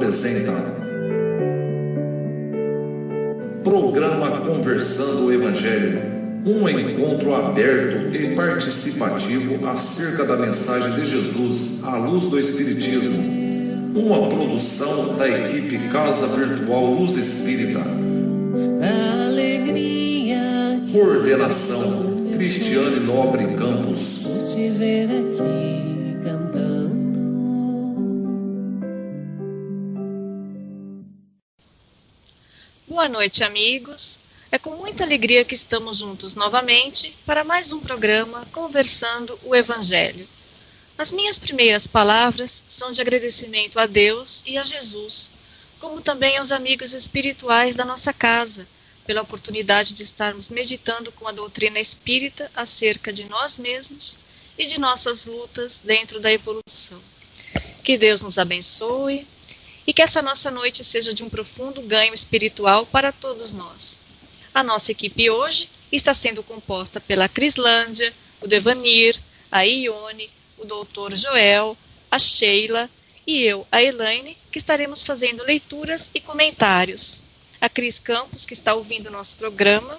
apresenta Programa Conversando o Evangelho, um encontro aberto e participativo acerca da mensagem de Jesus à luz do Espiritismo, uma produção da equipe Casa Virtual Luz Espírita. Coordenação Cristiane Nobre Campos. Boa noite, amigos. É com muita alegria que estamos juntos novamente para mais um programa Conversando o Evangelho. As minhas primeiras palavras são de agradecimento a Deus e a Jesus, como também aos amigos espirituais da nossa casa, pela oportunidade de estarmos meditando com a doutrina espírita acerca de nós mesmos e de nossas lutas dentro da evolução. Que Deus nos abençoe e que essa nossa noite seja de um profundo ganho espiritual para todos nós. A nossa equipe hoje está sendo composta pela Crislândia, o Devanir, a Ione, o doutor Joel, a Sheila e eu, a Elaine, que estaremos fazendo leituras e comentários. A Cris Campos, que está ouvindo o nosso programa.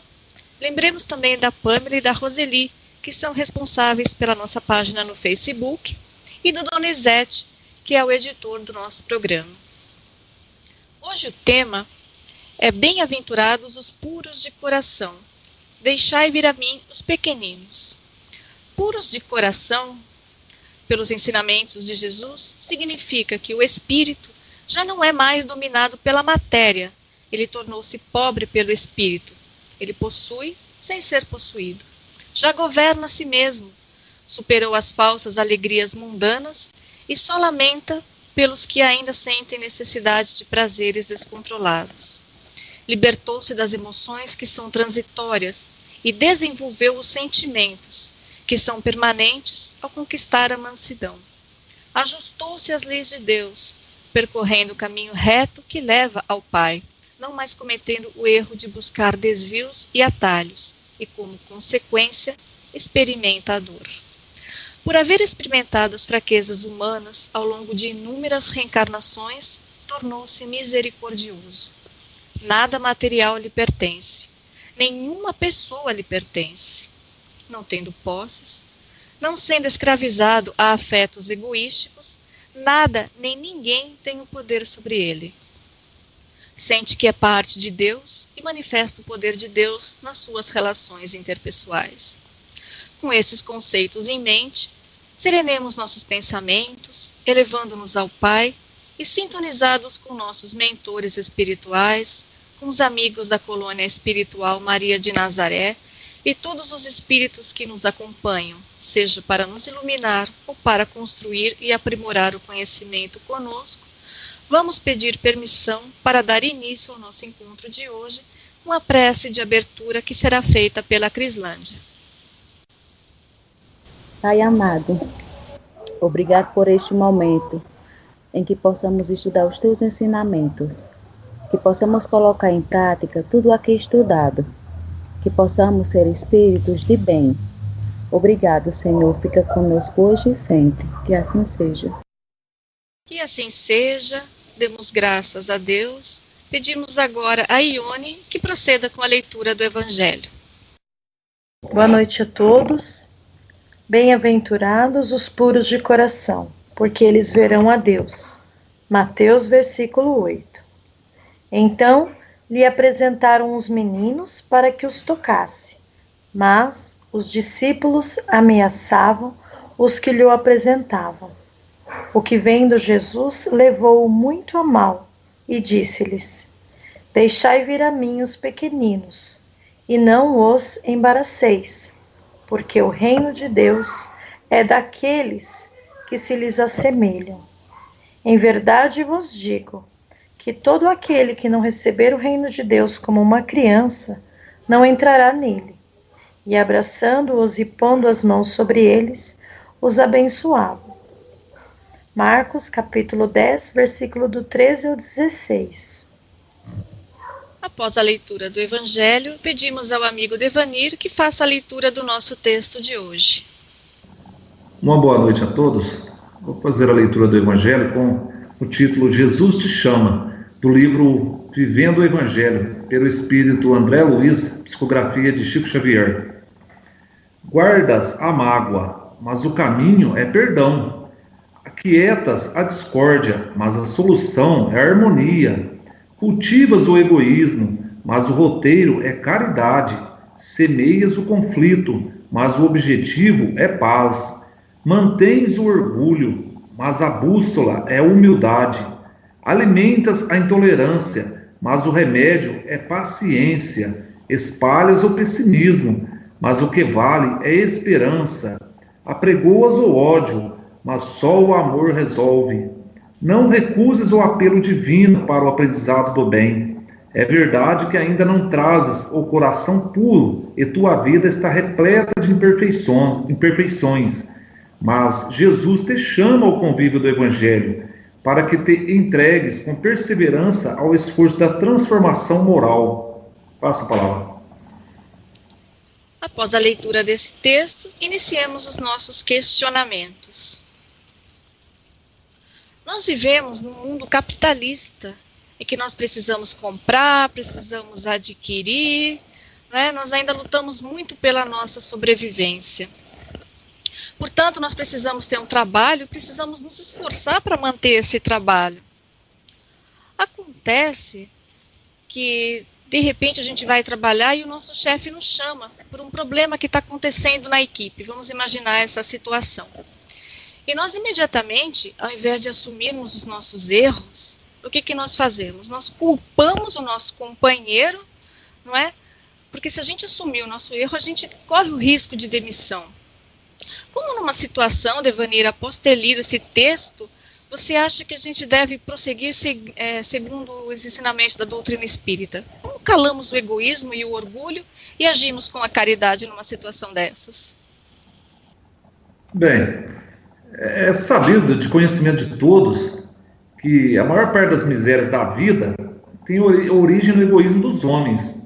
Lembremos também da Pamela e da Roseli, que são responsáveis pela nossa página no Facebook, e do Donizete, que é o editor do nosso programa. Hoje o tema é Bem-aventurados os puros de coração, deixai vir a mim os pequeninos. Puros de coração, pelos ensinamentos de Jesus, significa que o espírito já não é mais dominado pela matéria, ele tornou-se pobre pelo espírito, ele possui sem ser possuído, já governa a si mesmo, superou as falsas alegrias mundanas e só lamenta pelos que ainda sentem necessidade de prazeres descontrolados. Libertou-se das emoções que são transitórias e desenvolveu os sentimentos, que são permanentes ao conquistar a mansidão. Ajustou-se às leis de Deus, percorrendo o caminho reto que leva ao Pai, não mais cometendo o erro de buscar desvios e atalhos, e como consequência, experimenta a dor. Por haver experimentado as fraquezas humanas ao longo de inúmeras reencarnações, tornou-se misericordioso. Nada material lhe pertence, nenhuma pessoa lhe pertence. Não tendo posses, não sendo escravizado a afetos egoísticos, nada nem ninguém tem o poder sobre ele. Sente que é parte de Deus e manifesta o poder de Deus nas suas relações interpessoais. Com esses conceitos em mente, serenemos nossos pensamentos, elevando-nos ao Pai e sintonizados com nossos mentores espirituais, com os amigos da colônia espiritual Maria de Nazaré e todos os espíritos que nos acompanham, seja para nos iluminar ou para construir e aprimorar o conhecimento conosco, vamos pedir permissão para dar início ao nosso encontro de hoje com a prece de abertura que será feita pela Crislândia. Pai amado, obrigado por este momento em que possamos estudar os teus ensinamentos, que possamos colocar em prática tudo aqui estudado, que possamos ser espíritos de bem. Obrigado, Senhor, fica conosco hoje e sempre, que assim seja. Que assim seja, demos graças a Deus, pedimos agora a Ione que proceda com a leitura do Evangelho. Boa noite a todos. Bem-aventurados os puros de coração, porque eles verão a Deus. Mateus, versículo 8. Então lhe apresentaram os meninos para que os tocasse, mas os discípulos ameaçavam os que lhe apresentavam. O que vendo Jesus levou-o muito a mal e disse-lhes: Deixai vir a mim os pequeninos, e não os embaraceis, porque o reino de Deus é daqueles que se lhes assemelham. Em verdade vos digo que todo aquele que não receber o reino de Deus como uma criança, não entrará nele. E abraçando-os e pondo as mãos sobre eles, os abençoava. Marcos, capítulo 10, versículo do 13 ao 16. Após a leitura do Evangelho, pedimos ao amigo Devanir que faça a leitura do nosso texto de hoje. Uma boa noite a todos. Vou fazer a leitura do Evangelho com o título Jesus te chama, do livro Vivendo o Evangelho, pelo espírito André Luiz, psicografia de Chico Xavier. Guardas a mágoa, mas o caminho é perdão. Aquietas a discórdia, mas a solução é a harmonia. Cultivas o egoísmo, mas o roteiro é caridade. Semeias o conflito, mas o objetivo é paz. Mantens o orgulho, mas a bússola é humildade. Alimentas a intolerância, mas o remédio é paciência. Espalhas o pessimismo, mas o que vale é esperança. Apregoas o ódio, mas só o amor resolve. Não recuses o apelo divino para o aprendizado do bem. É verdade que ainda não trazes o coração puro e tua vida está repleta de imperfeições. Mas Jesus te chama ao convívio do Evangelho, para que te entregues com perseverança ao esforço da transformação moral. Passo a palavra. Após a leitura desse texto, iniciemos os nossos questionamentos. Nós vivemos num mundo capitalista, em que nós precisamos comprar, precisamos adquirir, né? Nós ainda lutamos muito pela nossa sobrevivência. Portanto, nós precisamos ter um trabalho, precisamos nos esforçar para manter esse trabalho. Acontece que, de repente, a gente vai trabalhar e o nosso chefe nos chama por um problema que está acontecendo na equipe. Vamos imaginar essa situação. E nós, imediatamente, ao invés de assumirmos os nossos erros, o que nós fazemos? Nós culpamos o nosso companheiro, não é? Porque se a gente assumir o nosso erro, a gente corre o risco de demissão. Como numa situação, Devanir, após ter lido esse texto, você acha que a gente deve prosseguir segundo os ensinamentos da doutrina espírita? Como calamos o egoísmo e o orgulho e agimos com a caridade numa situação dessas? Bem, é sabido de conhecimento de todos que a maior parte das misérias da vida tem origem no egoísmo dos homens.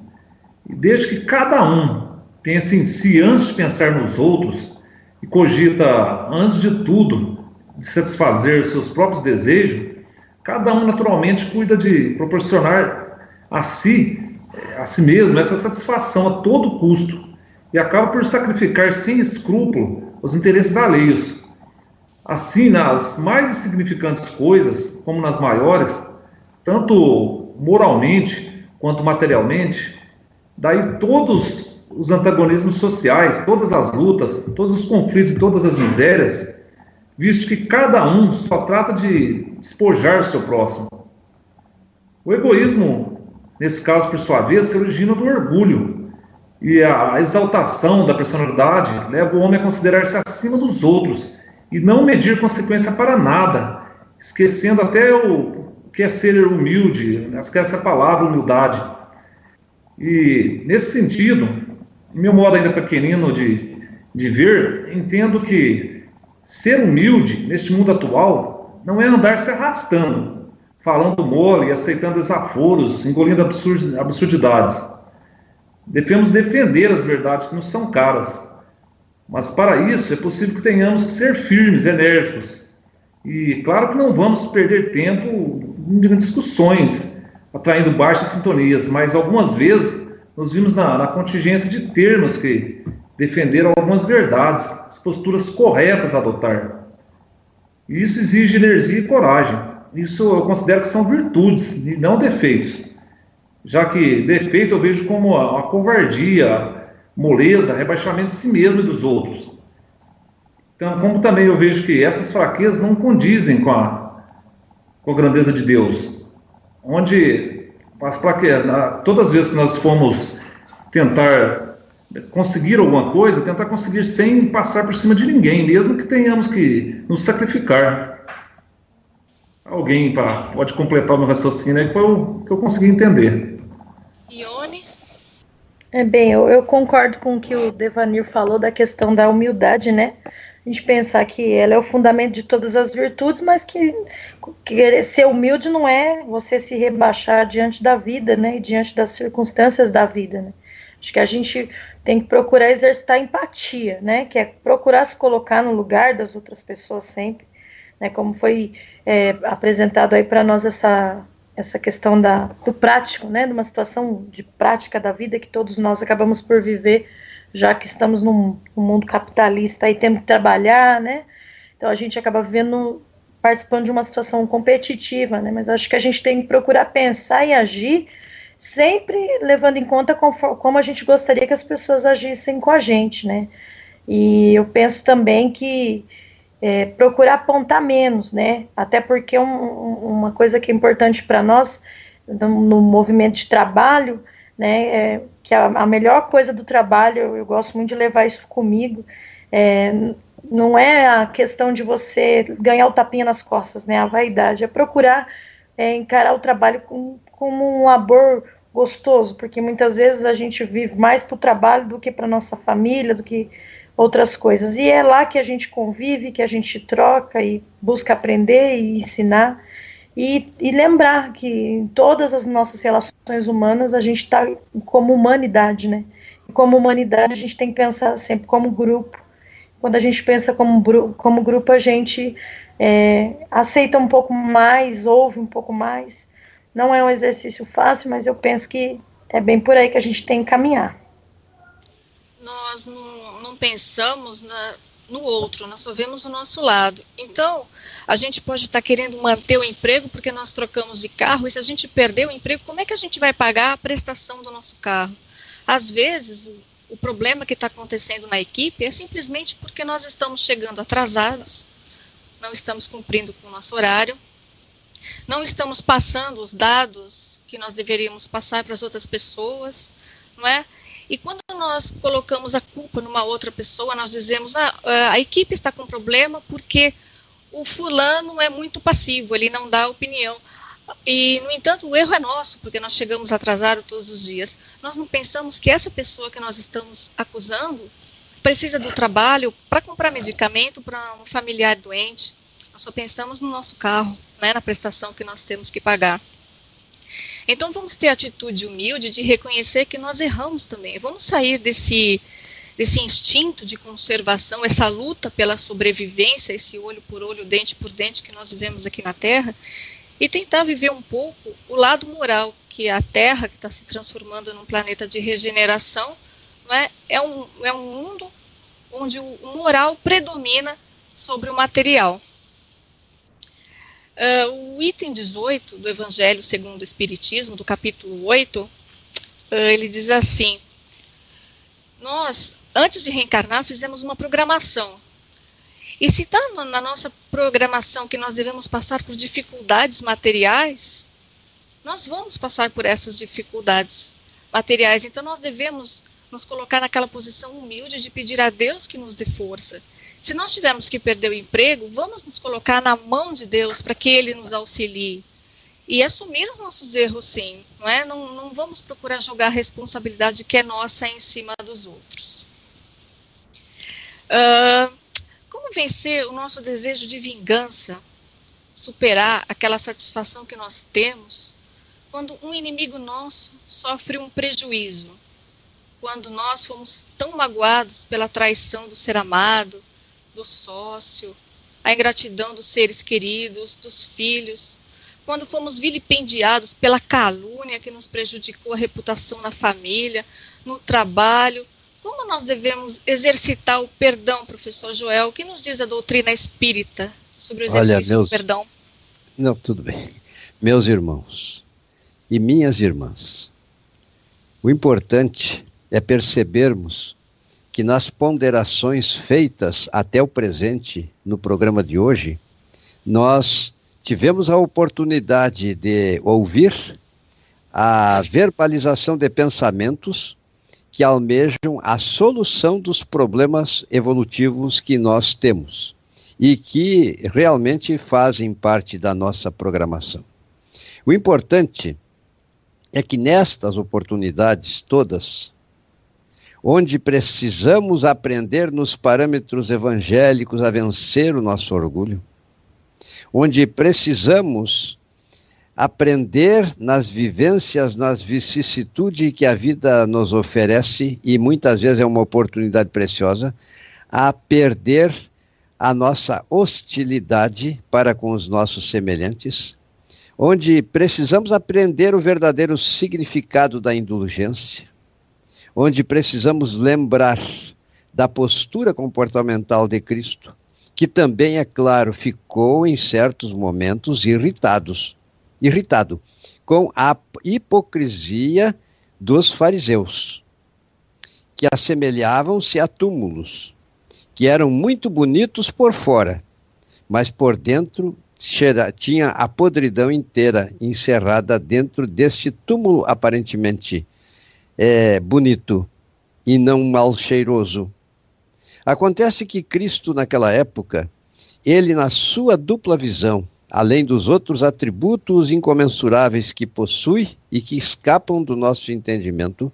E desde que cada um pense em si antes de pensar nos outros, e cogita, antes de tudo, de satisfazer seus próprios desejos, cada um naturalmente cuida de proporcionar a si mesmo essa satisfação a todo custo e acaba por sacrificar sem escrúpulo os interesses alheios. Assim, nas mais insignificantes coisas, como nas maiores, tanto moralmente quanto materialmente, daí todos os antagonismos sociais, todas as lutas, todos os conflitos e todas as misérias, visto que cada um só trata de despojar o seu próximo. O egoísmo, nesse caso, por sua vez, se origina do orgulho, e a exaltação da personalidade leva o homem a considerar-se acima dos outros e não medir consequência para nada, esquecendo até o que é ser humilde, esquece a palavra humildade. E, nesse sentido, meu modo ainda pequenino de ver, entendo que ser humilde neste mundo atual não é andar se arrastando, falando mole, aceitando desaforos, engolindo absurdidades. Devemos defender as verdades que nos são caras, mas para isso é possível que tenhamos que ser firmes, enérgicos. E claro que não vamos perder tempo em discussões, atraindo baixas sintonias, mas algumas vezes nos vimos na contingência de termos que defender algumas verdades, as posturas corretas a adotar. E isso exige energia e coragem. Isso eu considero que são virtudes e não defeitos, já que defeito eu vejo como a covardia, moleza, rebaixamento de si mesmo e dos outros. Então, como também eu vejo que essas fraquezas não condizem com a grandeza de Deus, onde todas as vezes que nós fomos tentar conseguir alguma coisa, tentar conseguir sem passar por cima de ninguém, mesmo que tenhamos que nos sacrificar. Alguém pode completar o meu raciocínio aí, que foi o que eu consegui entender. Ione? Eu concordo com o que o Devanir falou da questão da humildade, né? A gente pensar que ela é o fundamento de todas as virtudes, mas que ser humilde não é você se rebaixar diante da vida, né? E diante das circunstâncias da vida, né? Acho que a gente tem que procurar exercitar empatia, né? Que é procurar se colocar no lugar das outras pessoas sempre, né, como foi apresentado aí para nós essa questão do prático, né, de uma situação de prática da vida que todos nós acabamos por viver, já que estamos num mundo capitalista e temos que trabalhar, né, então a gente acaba participando de uma situação competitiva, né, mas acho que a gente tem que procurar pensar e agir sempre levando em conta como a gente gostaria que as pessoas agissem com a gente, né, e eu penso também que procurar apontar menos, né? Até porque uma coisa que é importante para nós no movimento de trabalho, né? Que a melhor coisa do trabalho, eu gosto muito de levar isso comigo, não é a questão de você ganhar o tapinha nas costas, né? A vaidade é procurar encarar o trabalho como um labor gostoso, porque muitas vezes a gente vive mais para o trabalho do que para nossa família, do que outras coisas, e é lá que a gente convive, que a gente troca e busca aprender e ensinar, e lembrar que em todas as nossas relações humanas a gente está como humanidade, né, e como humanidade a gente tem que pensar sempre como grupo. Quando a gente pensa como grupo, a gente aceita um pouco mais, ouve um pouco mais. Não é um exercício fácil, mas eu penso que é bem por aí que a gente tem que caminhar. Nós não pensamos no outro, nós só vemos o nosso lado. Então, a gente pode estar querendo manter o emprego porque nós trocamos de carro, e se a gente perder o emprego, como é que a gente vai pagar a prestação do nosso carro? Às vezes, o problema que está acontecendo na equipe é simplesmente porque nós estamos chegando atrasados, não estamos cumprindo com o nosso horário, não estamos passando os dados que nós deveríamos passar para as outras pessoas, não é? E quando nós colocamos a culpa numa outra pessoa, nós dizemos, a equipe está com problema porque o fulano é muito passivo, ele não dá opinião. E, no entanto, o erro é nosso, porque nós chegamos atrasados todos os dias. Nós não pensamos que essa pessoa que nós estamos acusando precisa do trabalho para comprar medicamento para um familiar doente. Nós só pensamos no nosso carro, né, na prestação que nós temos que pagar. Então, vamos ter a atitude humilde de reconhecer que nós erramos também. Vamos sair desse instinto de conservação, essa luta pela sobrevivência, esse olho por olho, dente por dente que nós vivemos aqui na Terra, e tentar viver um pouco o lado moral, que a Terra, que está se transformando num planeta de regeneração, não é? É um mundo onde o moral predomina sobre o material. O item 18 do Evangelho segundo o Espiritismo, do capítulo 8, ele diz assim: nós, antes de reencarnar, fizemos uma programação. E se está na nossa programação que nós devemos passar por dificuldades materiais, nós vamos passar por essas dificuldades materiais. Então nós devemos nos colocar naquela posição humilde de pedir a Deus que nos dê força. Se nós tivermos que perder o emprego, vamos nos colocar na mão de Deus para que Ele nos auxilie. E assumir os nossos erros, sim. Não é? Não vamos procurar jogar a responsabilidade que é nossa em cima dos outros. Como vencer o nosso desejo de vingança? Superar aquela satisfação que nós temos quando um inimigo nosso sofre um prejuízo. Quando nós fomos tão magoados pela traição do ser amado, do sócio, a ingratidão dos seres queridos, dos filhos, quando fomos vilipendiados pela calúnia que nos prejudicou a reputação na família, no trabalho. Como nós devemos exercitar o perdão, professor Joel? O que nos diz a doutrina espírita sobre o exercício do perdão? Não, tudo bem. Meus irmãos e minhas irmãs, o importante é percebermos que nas ponderações feitas até o presente no programa de hoje, nós tivemos a oportunidade de ouvir a verbalização de pensamentos que almejam a solução dos problemas evolutivos que nós temos e que realmente fazem parte da nossa programação. O importante é que nestas oportunidades todas, onde precisamos aprender nos parâmetros evangélicos a vencer o nosso orgulho, onde precisamos aprender nas vivências, nas vicissitudes que a vida nos oferece, e muitas vezes é uma oportunidade preciosa, a perder a nossa hostilidade para com os nossos semelhantes, onde precisamos aprender o verdadeiro significado da indulgência, onde precisamos lembrar da postura comportamental de Cristo, que também, é claro, ficou em certos momentos irritado com a hipocrisia dos fariseus, que assemelhavam-se a túmulos, que eram muito bonitos por fora, mas por dentro tinha a podridão inteira encerrada dentro deste túmulo aparentemente bonito e não mal cheiroso. Acontece que Cristo, naquela época, ele, na sua dupla visão, além dos outros atributos incomensuráveis que possui e que escapam do nosso entendimento,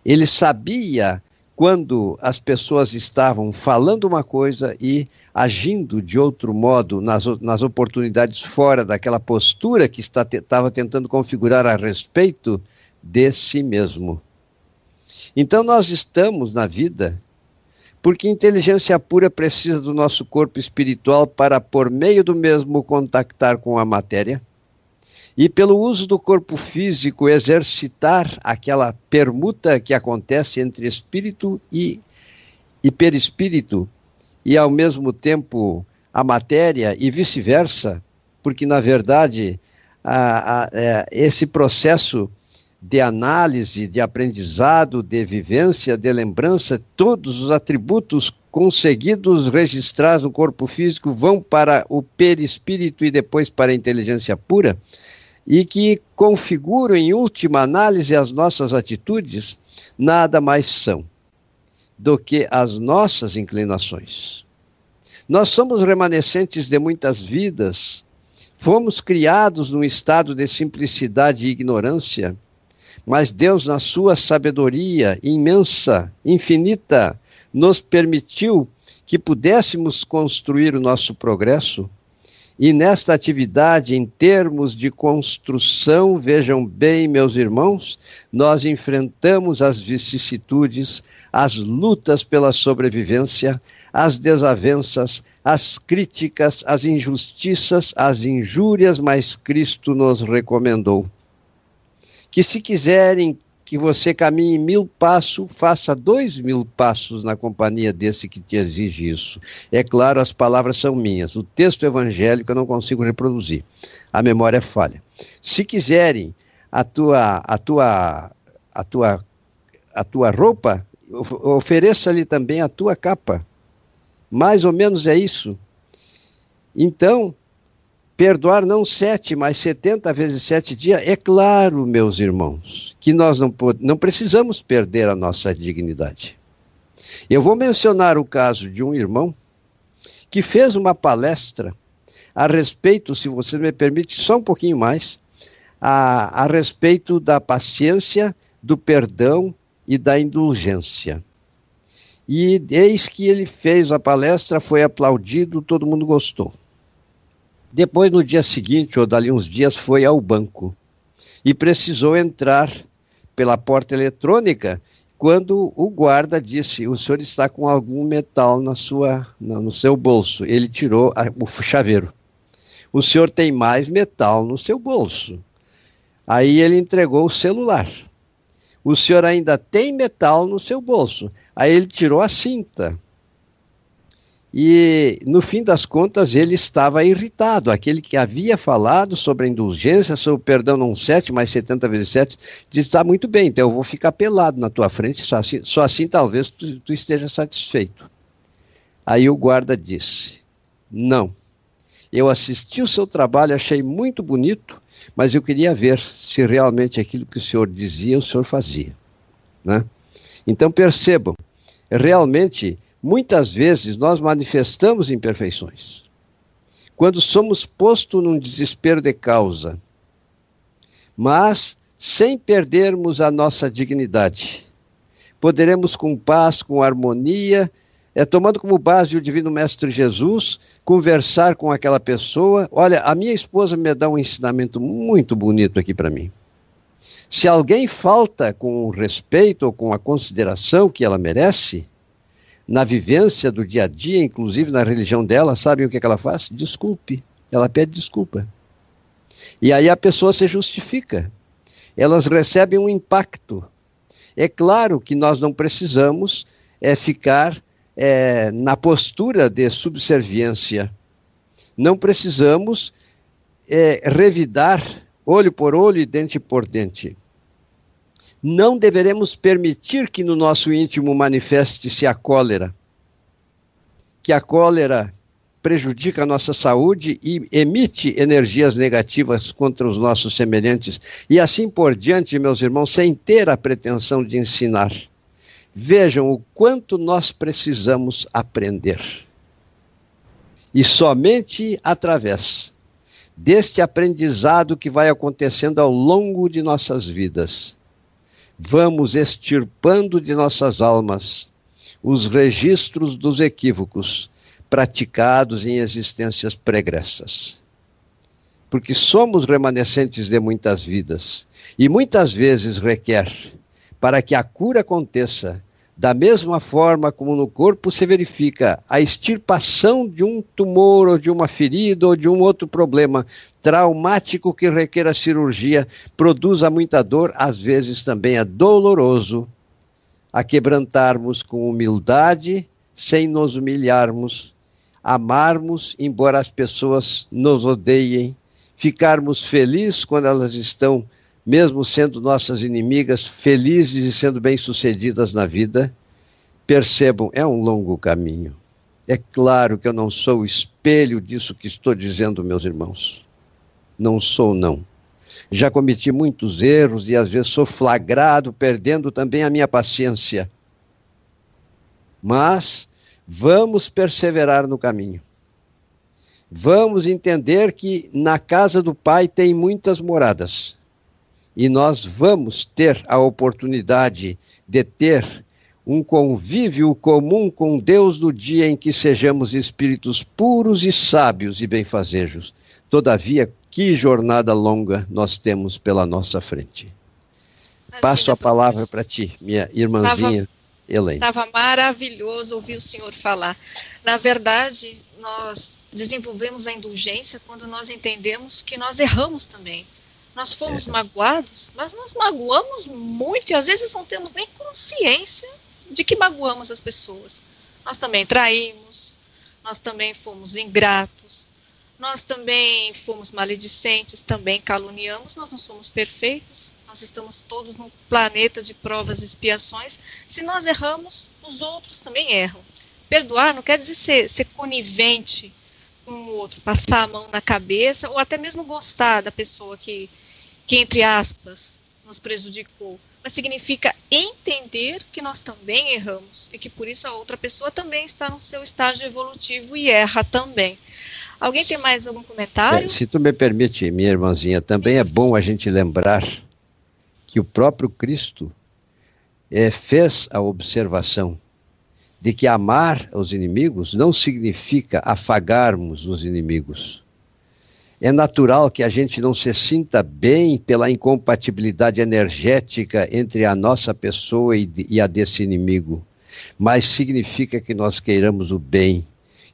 ele sabia quando as pessoas estavam falando uma coisa e agindo de outro modo nas oportunidades fora daquela postura que estava tentando configurar a respeito de si mesmo. Então nós estamos na vida porque inteligência pura precisa do nosso corpo espiritual para, por meio do mesmo, contactar com a matéria, e pelo uso do corpo físico exercitar aquela permuta que acontece entre espírito e perispírito, e ao mesmo tempo a matéria e vice-versa, porque na verdade esse processo de análise, de aprendizado, de vivência, de lembrança, todos os atributos conseguidos registrados no corpo físico vão para o perispírito e depois para a inteligência pura, e que configuram em última análise as nossas atitudes, nada mais são do que as nossas inclinações. Nós somos remanescentes de muitas vidas, fomos criados num estado de simplicidade e ignorância, mas Deus, na sua sabedoria imensa, infinita, nos permitiu que pudéssemos construir o nosso progresso. E nesta atividade, em termos de construção, vejam bem, meus irmãos, nós enfrentamos as vicissitudes, as lutas pela sobrevivência, as desavenças, as críticas, as injustiças, as injúrias, mas Cristo nos recomendou que, se quiserem que você caminhe 1000 passos, faça 2000 passos na companhia desse que te exige isso. É claro, as palavras são minhas. O texto evangélico eu não consigo reproduzir. A memória é falha. Se quiserem a tua roupa, ofereça-lhe também a tua capa. Mais ou menos é isso. Então, perdoar não 7, mas 70 vezes 7 dias, é claro, meus irmãos, que nós não precisamos perder a nossa dignidade. Eu vou mencionar o caso de um irmão que fez uma palestra a respeito, se você me permite, só um pouquinho mais, a respeito da paciência, do perdão e da indulgência. E eis que ele fez a palestra, foi aplaudido, todo mundo gostou. Depois, no dia seguinte, ou dali uns dias, foi ao banco e precisou entrar pela porta eletrônica, quando o guarda disse: o senhor está com algum metal no seu bolso. Ele tirou o chaveiro. O senhor tem mais metal no seu bolso. Aí ele entregou o celular. O senhor ainda tem metal no seu bolso. Aí ele tirou a cinta. E, no fim das contas, ele estava irritado. Aquele que havia falado sobre a indulgência, sobre o perdão não 7, mas 70 vezes 7, disse: está muito bem, então eu vou ficar pelado na tua frente, só assim talvez tu esteja satisfeito. Aí o guarda disse: não, eu assisti o seu trabalho, achei muito bonito, mas eu queria ver se realmente aquilo que o senhor dizia, o senhor fazia, né? Então percebam, realmente, muitas vezes nós manifestamos imperfeições. Quando somos postos num desespero de causa, mas sem perdermos a nossa dignidade, poderemos com paz, com harmonia, tomando como base o Divino Mestre Jesus, conversar com aquela pessoa. Olha, a minha esposa me dá um ensinamento muito bonito aqui para mim. Se alguém falta com o respeito ou com a consideração que ela merece, na vivência do dia a dia, inclusive na religião dela, sabem o que ela faz? Desculpe. Ela pede desculpa. E aí a pessoa se justifica. Elas recebem um impacto. É claro que nós não precisamos ficar na postura de subserviência. Não precisamos revidar olho por olho e dente por dente. Não deveremos permitir que no nosso íntimo manifeste-se a cólera. Que a cólera prejudica a nossa saúde e emite energias negativas contra os nossos semelhantes. E assim por diante, meus irmãos, sem ter a pretensão de ensinar. Vejam o quanto nós precisamos aprender. E somente através deste aprendizado que vai acontecendo ao longo de nossas vidas, vamos extirpando de nossas almas os registros dos equívocos praticados em existências pregressas. Porque somos remanescentes de muitas vidas, e muitas vezes requer, para que a cura aconteça, da mesma forma como no corpo se verifica a extirpação de um tumor, ou de uma ferida, ou de um outro problema traumático que requer a cirurgia, produza muita dor, às vezes também é doloroso, a quebrantarmos com humildade, sem nos humilharmos, amarmos, embora as pessoas nos odeiem, ficarmos felizes quando elas estão, mesmo sendo nossas inimigas, felizes e sendo bem-sucedidas na vida. Percebam, é um longo caminho. É claro que eu não sou o espelho disso que estou dizendo, meus irmãos. Não sou, não. Já cometi muitos erros e às vezes sou flagrado, perdendo também a minha paciência. Mas vamos perseverar no caminho. Vamos entender que na casa do Pai tem muitas moradas. E nós vamos ter a oportunidade de ter um convívio comum com Deus no dia em que sejamos espíritos puros e sábios e benfazejos. Todavia, que jornada longa nós temos pela nossa frente. Imagina, passo a palavra para ti, minha irmãzinha Elaine. Estava maravilhoso ouvir o senhor falar. Na verdade, nós desenvolvemos a indulgência quando nós entendemos que nós erramos também. Nós fomos magoados, mas nós magoamos muito e às vezes não temos nem consciência de que magoamos as pessoas. Nós também traímos, nós também fomos ingratos, nós também fomos maledicentes, também caluniamos, nós não somos perfeitos, nós estamos todos num planeta de provas e expiações. Se nós erramos, os outros também erram. Perdoar não quer dizer ser conivente com o outro, passar a mão na cabeça, ou até mesmo gostar da pessoa que entre aspas, nos prejudicou. Mas significa entender que nós também erramos, e que por isso a outra pessoa também está no seu estágio evolutivo e erra também. Alguém tem mais algum comentário? Se tu me permite, minha irmãzinha, também é bom a gente lembrar que o próprio Cristo fez a observação de que amar os inimigos não significa afagarmos os inimigos. É natural que a gente não se sinta bem pela incompatibilidade energética entre a nossa pessoa e a desse inimigo, mas significa que nós queiramos o bem,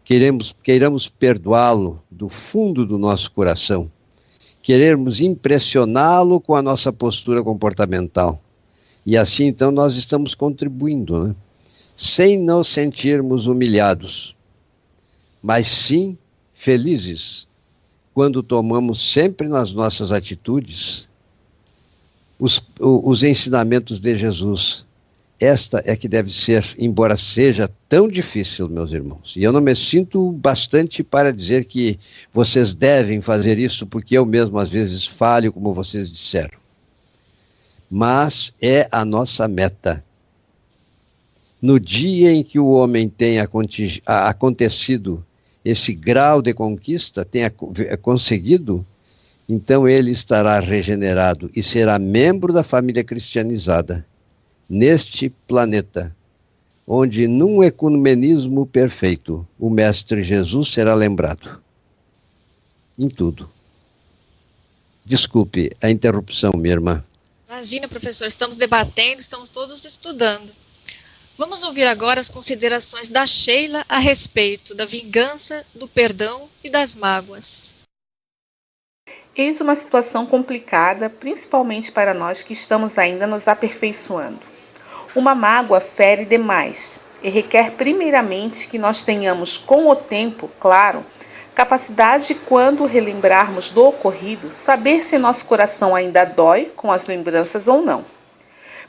queiramos perdoá-lo do fundo do nosso coração, queremos impressioná-lo com a nossa postura comportamental. E assim, então, nós estamos contribuindo, né? Sem nos sentirmos humilhados, mas sim felizes, quando tomamos sempre nas nossas atitudes os ensinamentos de Jesus. Esta é que deve ser, embora seja tão difícil, meus irmãos. E eu não me sinto bastante para dizer que vocês devem fazer isso, porque eu mesmo às vezes falho, como vocês disseram. Mas é a nossa meta. No dia em que o homem tenha acontecido esse grau de conquista, tenha conseguido, então ele estará regenerado e será membro da família cristianizada, neste planeta, onde num ecumenismo perfeito, o Mestre Jesus será lembrado. Em tudo. Desculpe a interrupção, minha irmã. Imagina, professor, estamos debatendo, estamos todos estudando. Vamos ouvir agora as considerações da Sheila a respeito da vingança, do perdão e das mágoas. Eis uma situação complicada, principalmente para nós que estamos ainda nos aperfeiçoando. Uma mágoa fere demais e requer primeiramente que nós tenhamos, com o tempo, claro, capacidade de, quando relembrarmos do ocorrido, saber se nosso coração ainda dói com as lembranças ou não.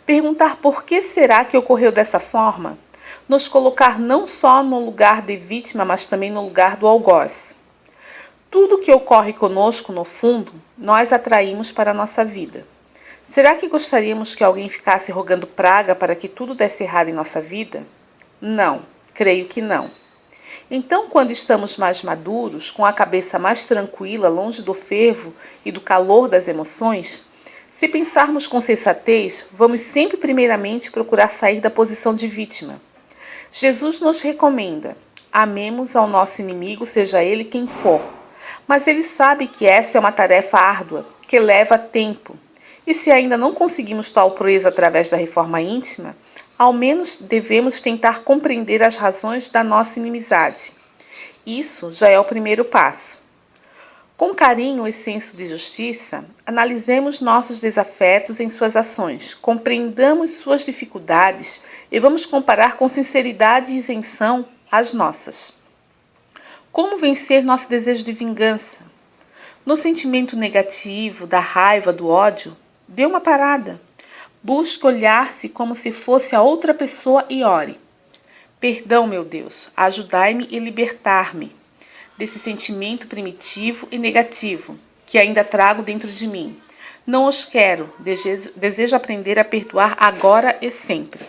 Perguntar por que será que ocorreu dessa forma, nos colocar não só no lugar de vítima, mas também no lugar do algoz. Tudo que ocorre conosco, no fundo, nós atraímos para a nossa vida. Será que gostaríamos que alguém ficasse rogando praga para que tudo desse errado em nossa vida? Não, creio que não. Então, quando estamos mais maduros, com a cabeça mais tranquila, longe do fervo e do calor das emoções, se pensarmos com sensatez, vamos sempre primeiramente procurar sair da posição de vítima. Jesus nos recomenda: amemos ao nosso inimigo, seja ele quem for. Mas ele sabe que essa é uma tarefa árdua, que leva tempo. E se ainda não conseguimos tal proeza através da reforma íntima, ao menos devemos tentar compreender as razões da nossa inimizade. Isso já é o primeiro passo. Com carinho e senso de justiça, analisemos nossos desafetos em suas ações, compreendamos suas dificuldades e vamos comparar com sinceridade e isenção as nossas. Como vencer nosso desejo de vingança? No sentimento negativo, da raiva, do ódio, dê uma parada. Busque olhar-se como se fosse a outra pessoa e ore. Perdão, meu Deus, ajudai-me e libertar-me desse sentimento primitivo e negativo que ainda trago dentro de mim. Não os quero, desejo aprender a perdoar agora e sempre.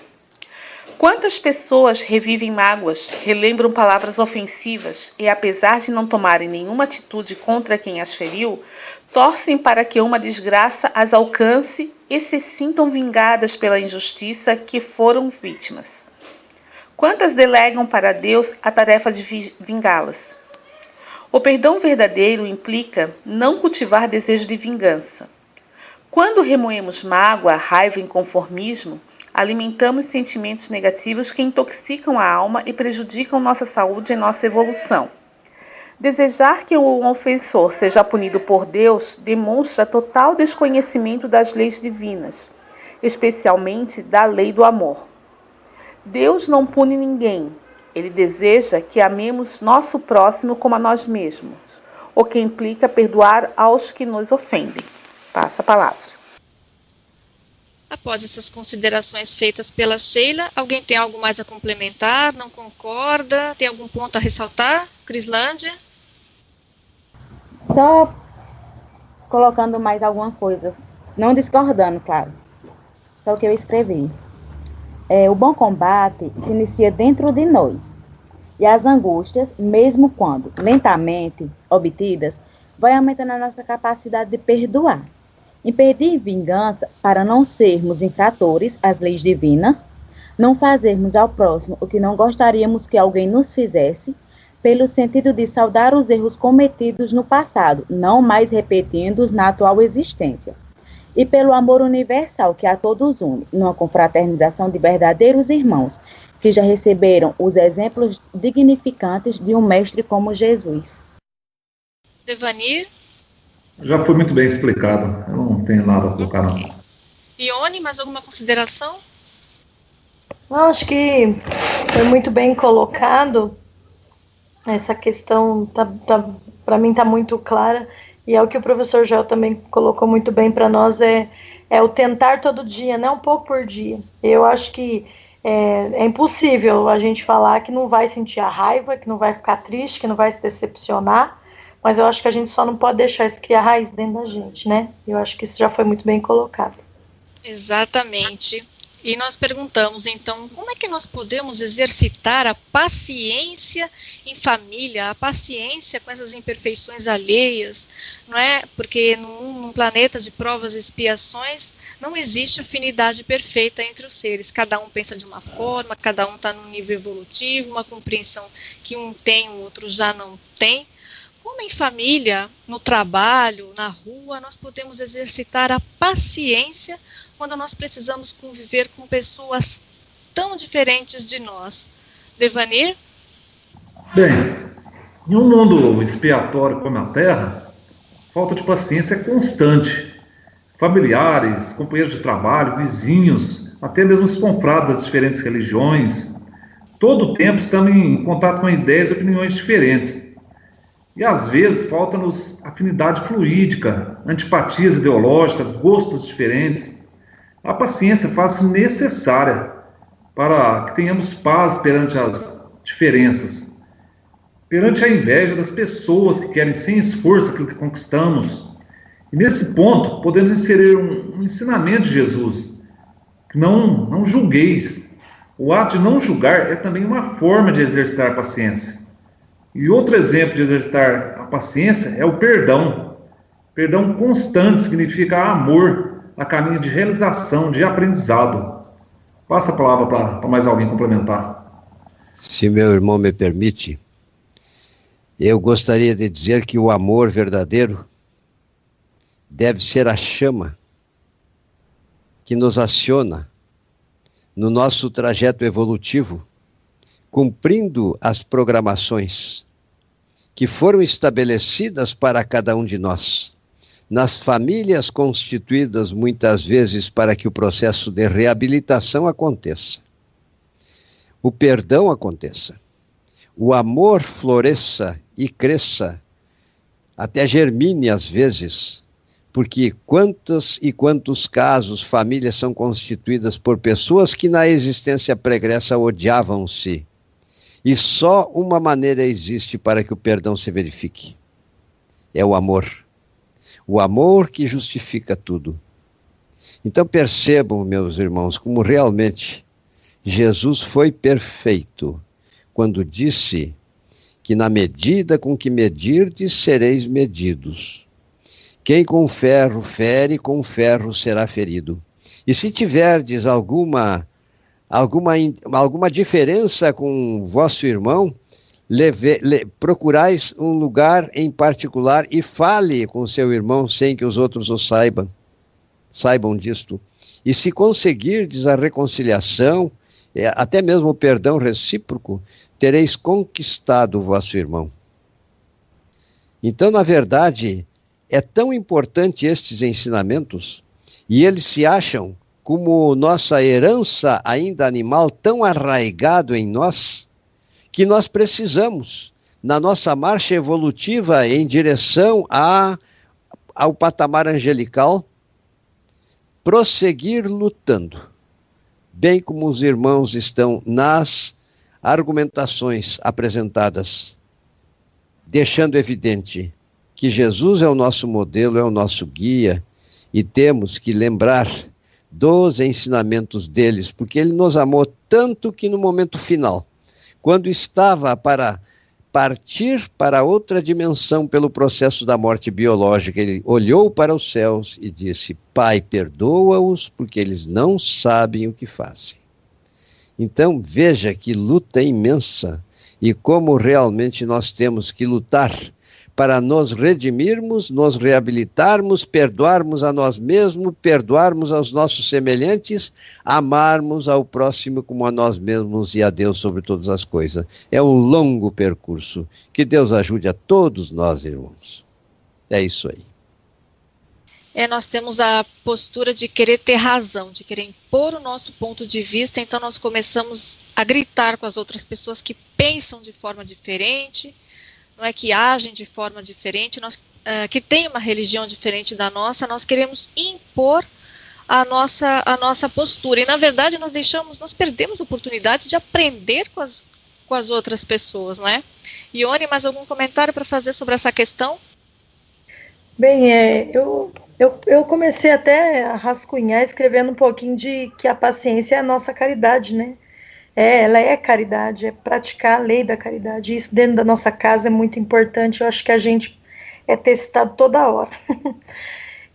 Quantas pessoas revivem mágoas, relembram palavras ofensivas e, apesar de não tomarem nenhuma atitude contra quem as feriu, torcem para que uma desgraça as alcance e se sintam vingadas pela injustiça que foram vítimas? Quantas delegam para Deus a tarefa de vingá-las? O perdão verdadeiro implica não cultivar desejo de vingança. Quando remoemos mágoa, raiva e inconformismo, alimentamos sentimentos negativos que intoxicam a alma e prejudicam nossa saúde e nossa evolução. Desejar que o ofensor seja punido por Deus demonstra total desconhecimento das leis divinas, especialmente da lei do amor. Deus não pune ninguém. Ele deseja que amemos nosso próximo como a nós mesmos, o que implica perdoar aos que nos ofendem. Passo a palavra. Após essas considerações feitas pela Sheila, alguém tem algo mais a complementar? Não concorda? Tem algum ponto a ressaltar? Crislândia? Só colocando mais alguma coisa, não discordando, claro. Só o que eu escrevi. O bom combate se inicia dentro de nós. E as angústias, mesmo quando lentamente obtidas, vai aumentando a nossa capacidade de perdoar. Impedir vingança para não sermos infratores às leis divinas, não fazermos ao próximo o que não gostaríamos que alguém nos fizesse, pelo sentido de saudar os erros cometidos no passado, não mais repetindo-os na atual existência. E pelo amor universal que a todos une, numa confraternização de verdadeiros irmãos, que já receberam os exemplos dignificantes de um mestre como Jesus. Devanir? Já foi muito bem explicado, eu não tenho nada a colocar não. Ione, mais alguma consideração? Não, acho que foi muito bem colocado. Essa questão, para mim, está muito clara. E é o que o professor Joel também colocou muito bem para nós, é o tentar todo dia, né? Um pouco por dia. Eu acho que é impossível a gente falar que não vai sentir a raiva, que não vai ficar triste, que não vai se decepcionar, mas eu acho que a gente só não pode deixar isso criar raiz dentro da gente, né? Eu acho que isso já foi muito bem colocado. Exatamente. E nós perguntamos, então, como é que nós podemos exercitar a paciência em família, a paciência com essas imperfeições alheias, não é? Porque num planeta de provas e expiações não existe afinidade perfeita entre os seres. Cada um pensa de uma forma, cada um está num nível evolutivo, uma compreensão que um tem, o outro já não tem. Como em família, no trabalho, na rua, nós podemos exercitar a paciência quando nós precisamos conviver com pessoas tão diferentes de nós. Devanir? Bem, em um mundo expiatório como a Terra, falta de paciência é constante. Familiares, companheiros de trabalho, vizinhos, até mesmo os confrades das diferentes religiões, todo o tempo estamos em contato com ideias e opiniões diferentes. E às vezes falta-nos afinidade fluídica, antipatias ideológicas, gostos diferentes. A paciência faz-se necessária para que tenhamos paz perante as diferenças, perante a inveja das pessoas que querem sem esforço aquilo que conquistamos. E nesse ponto podemos inserir um ensinamento de Jesus, que não julgueis. O ato de não julgar é também uma forma de exercitar a paciência. E outro exemplo de exercitar a paciência é o perdão. Perdão constante significa amor a caminho de realização, de aprendizado. Passa a palavra para mais alguém complementar. Se meu irmão me permite, eu gostaria de dizer que o amor verdadeiro deve ser a chama que nos aciona no nosso trajeto evolutivo, cumprindo as programações que foram estabelecidas para cada um de nós, nas famílias constituídas muitas vezes para que o processo de reabilitação aconteça, o perdão aconteça, o amor floresça e cresça, até germine às vezes, porque quantos e quantos casos, famílias são constituídas por pessoas que na existência pregressa odiavam-se. E só uma maneira existe para que o perdão se verifique. É o amor. O amor que justifica tudo. Então percebam, meus irmãos, como realmente Jesus foi perfeito quando disse que na medida com que medirdes, sereis medidos. Quem com ferro fere, com ferro será ferido. E se tiverdes alguma diferença com vosso irmão, procurais um lugar em particular e fale com seu irmão sem que os outros o saibam disto. E se conseguirdes a reconciliação, até mesmo o perdão recíproco, tereis conquistado o vosso irmão. Então, na verdade, é tão importante estes ensinamentos, e eles se acham como nossa herança ainda animal tão arraigado em nós, que nós precisamos, na nossa marcha evolutiva em direção ao patamar angelical, prosseguir lutando, bem como os irmãos estão nas argumentações apresentadas, deixando evidente que Jesus é o nosso modelo, é o nosso guia, e temos que lembrar dos ensinamentos deles, porque ele nos amou tanto que no momento final, quando estava para partir para outra dimensão pelo processo da morte biológica, ele olhou para os céus e disse: Pai, perdoa-os, porque eles não sabem o que fazem. Então veja que luta imensa, e como realmente nós temos que lutar para nos redimirmos, nos reabilitarmos, perdoarmos a nós mesmos, perdoarmos aos nossos semelhantes, amarmos ao próximo como a nós mesmos e a Deus sobre todas as coisas. É um longo percurso. Que Deus ajude a todos nós, irmãos. É isso aí. Nós temos a postura de querer ter razão, de querer impor o nosso ponto de vista, então nós começamos a gritar com as outras pessoas que pensam de forma diferente, não é, que agem de forma diferente, que têm uma religião diferente da nossa, nós queremos impor a nossa postura. E, na verdade, nós perdemos a oportunidade de aprender com as outras pessoas, não é? Ione, mais algum comentário para fazer sobre essa questão? Bem, eu comecei até a rascunhar, escrevendo um pouquinho de que a paciência é a nossa caridade, né? Ela é caridade, é praticar a lei da caridade. Isso dentro da nossa casa é muito importante. Eu acho que a gente é testado toda hora.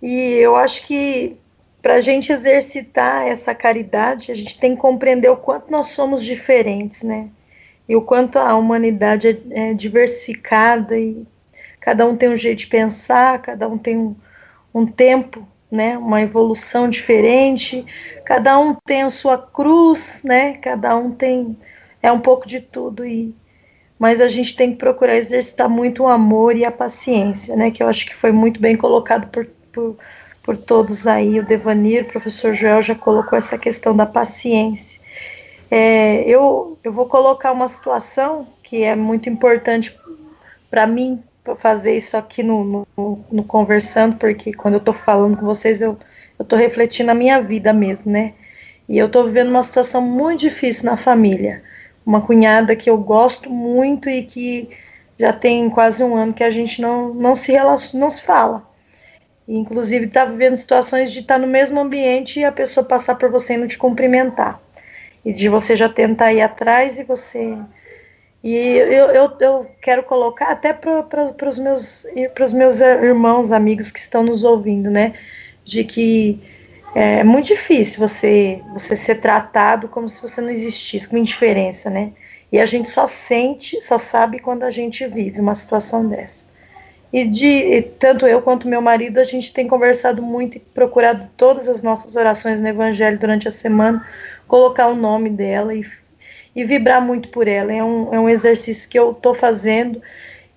E eu acho que para a gente exercitar essa caridade, a gente tem que compreender o quanto nós somos diferentes, né? E o quanto a humanidade é diversificada e cada um tem um jeito de pensar, cada um tem um tempo, né? Uma evolução diferente. cada um tem a sua cruz, né? Cada um tem um pouco de tudo, mas a gente tem que procurar exercitar muito o amor e a paciência, né? Que eu acho que foi muito bem colocado por todos aí. O Devanir, o professor Joel já colocou essa questão da paciência. Eu vou colocar uma situação que é muito importante para mim, fazer isso aqui no Conversando, porque quando eu estou falando com vocês, eu estou refletindo a minha vida mesmo, né? E eu estou vivendo uma situação muito difícil na família. Uma cunhada que eu gosto muito e que já tem quase um ano que a gente não se fala. E, inclusive, está vivendo situações de estar no mesmo ambiente e a pessoa passar por você e não te cumprimentar. E de você já tentar ir atrás e você... E eu quero colocar até para os meus irmãos, amigos que estão nos ouvindo, né? De que é muito difícil você ser tratado como se você não existisse, com indiferença, né? E a gente só sabe quando a gente vive uma situação dessa. E tanto eu quanto meu marido, a gente tem conversado muito e procurado todas as nossas orações no Evangelho durante a semana, colocar o nome dela e vibrar muito por ela. É um exercício que eu estou fazendo.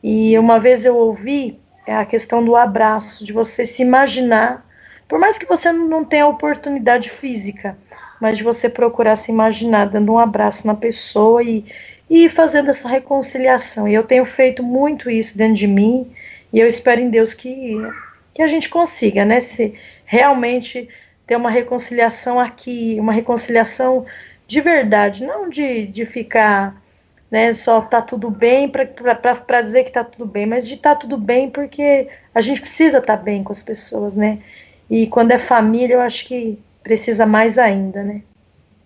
E uma vez eu ouvi a questão do abraço, de você se imaginar, por mais que você não tenha a oportunidade física, mas de você procurar se imaginar dando um abraço na pessoa e fazendo essa reconciliação. E eu tenho feito muito isso dentro de mim, e eu espero em Deus que a gente consiga, né, se realmente ter uma reconciliação aqui, uma reconciliação de verdade, não de ficar, né, só tá tudo bem para dizer que tá tudo bem, mas de tá tudo bem porque a gente precisa estar bem com as pessoas, né? E quando é família, eu acho que precisa mais ainda, né?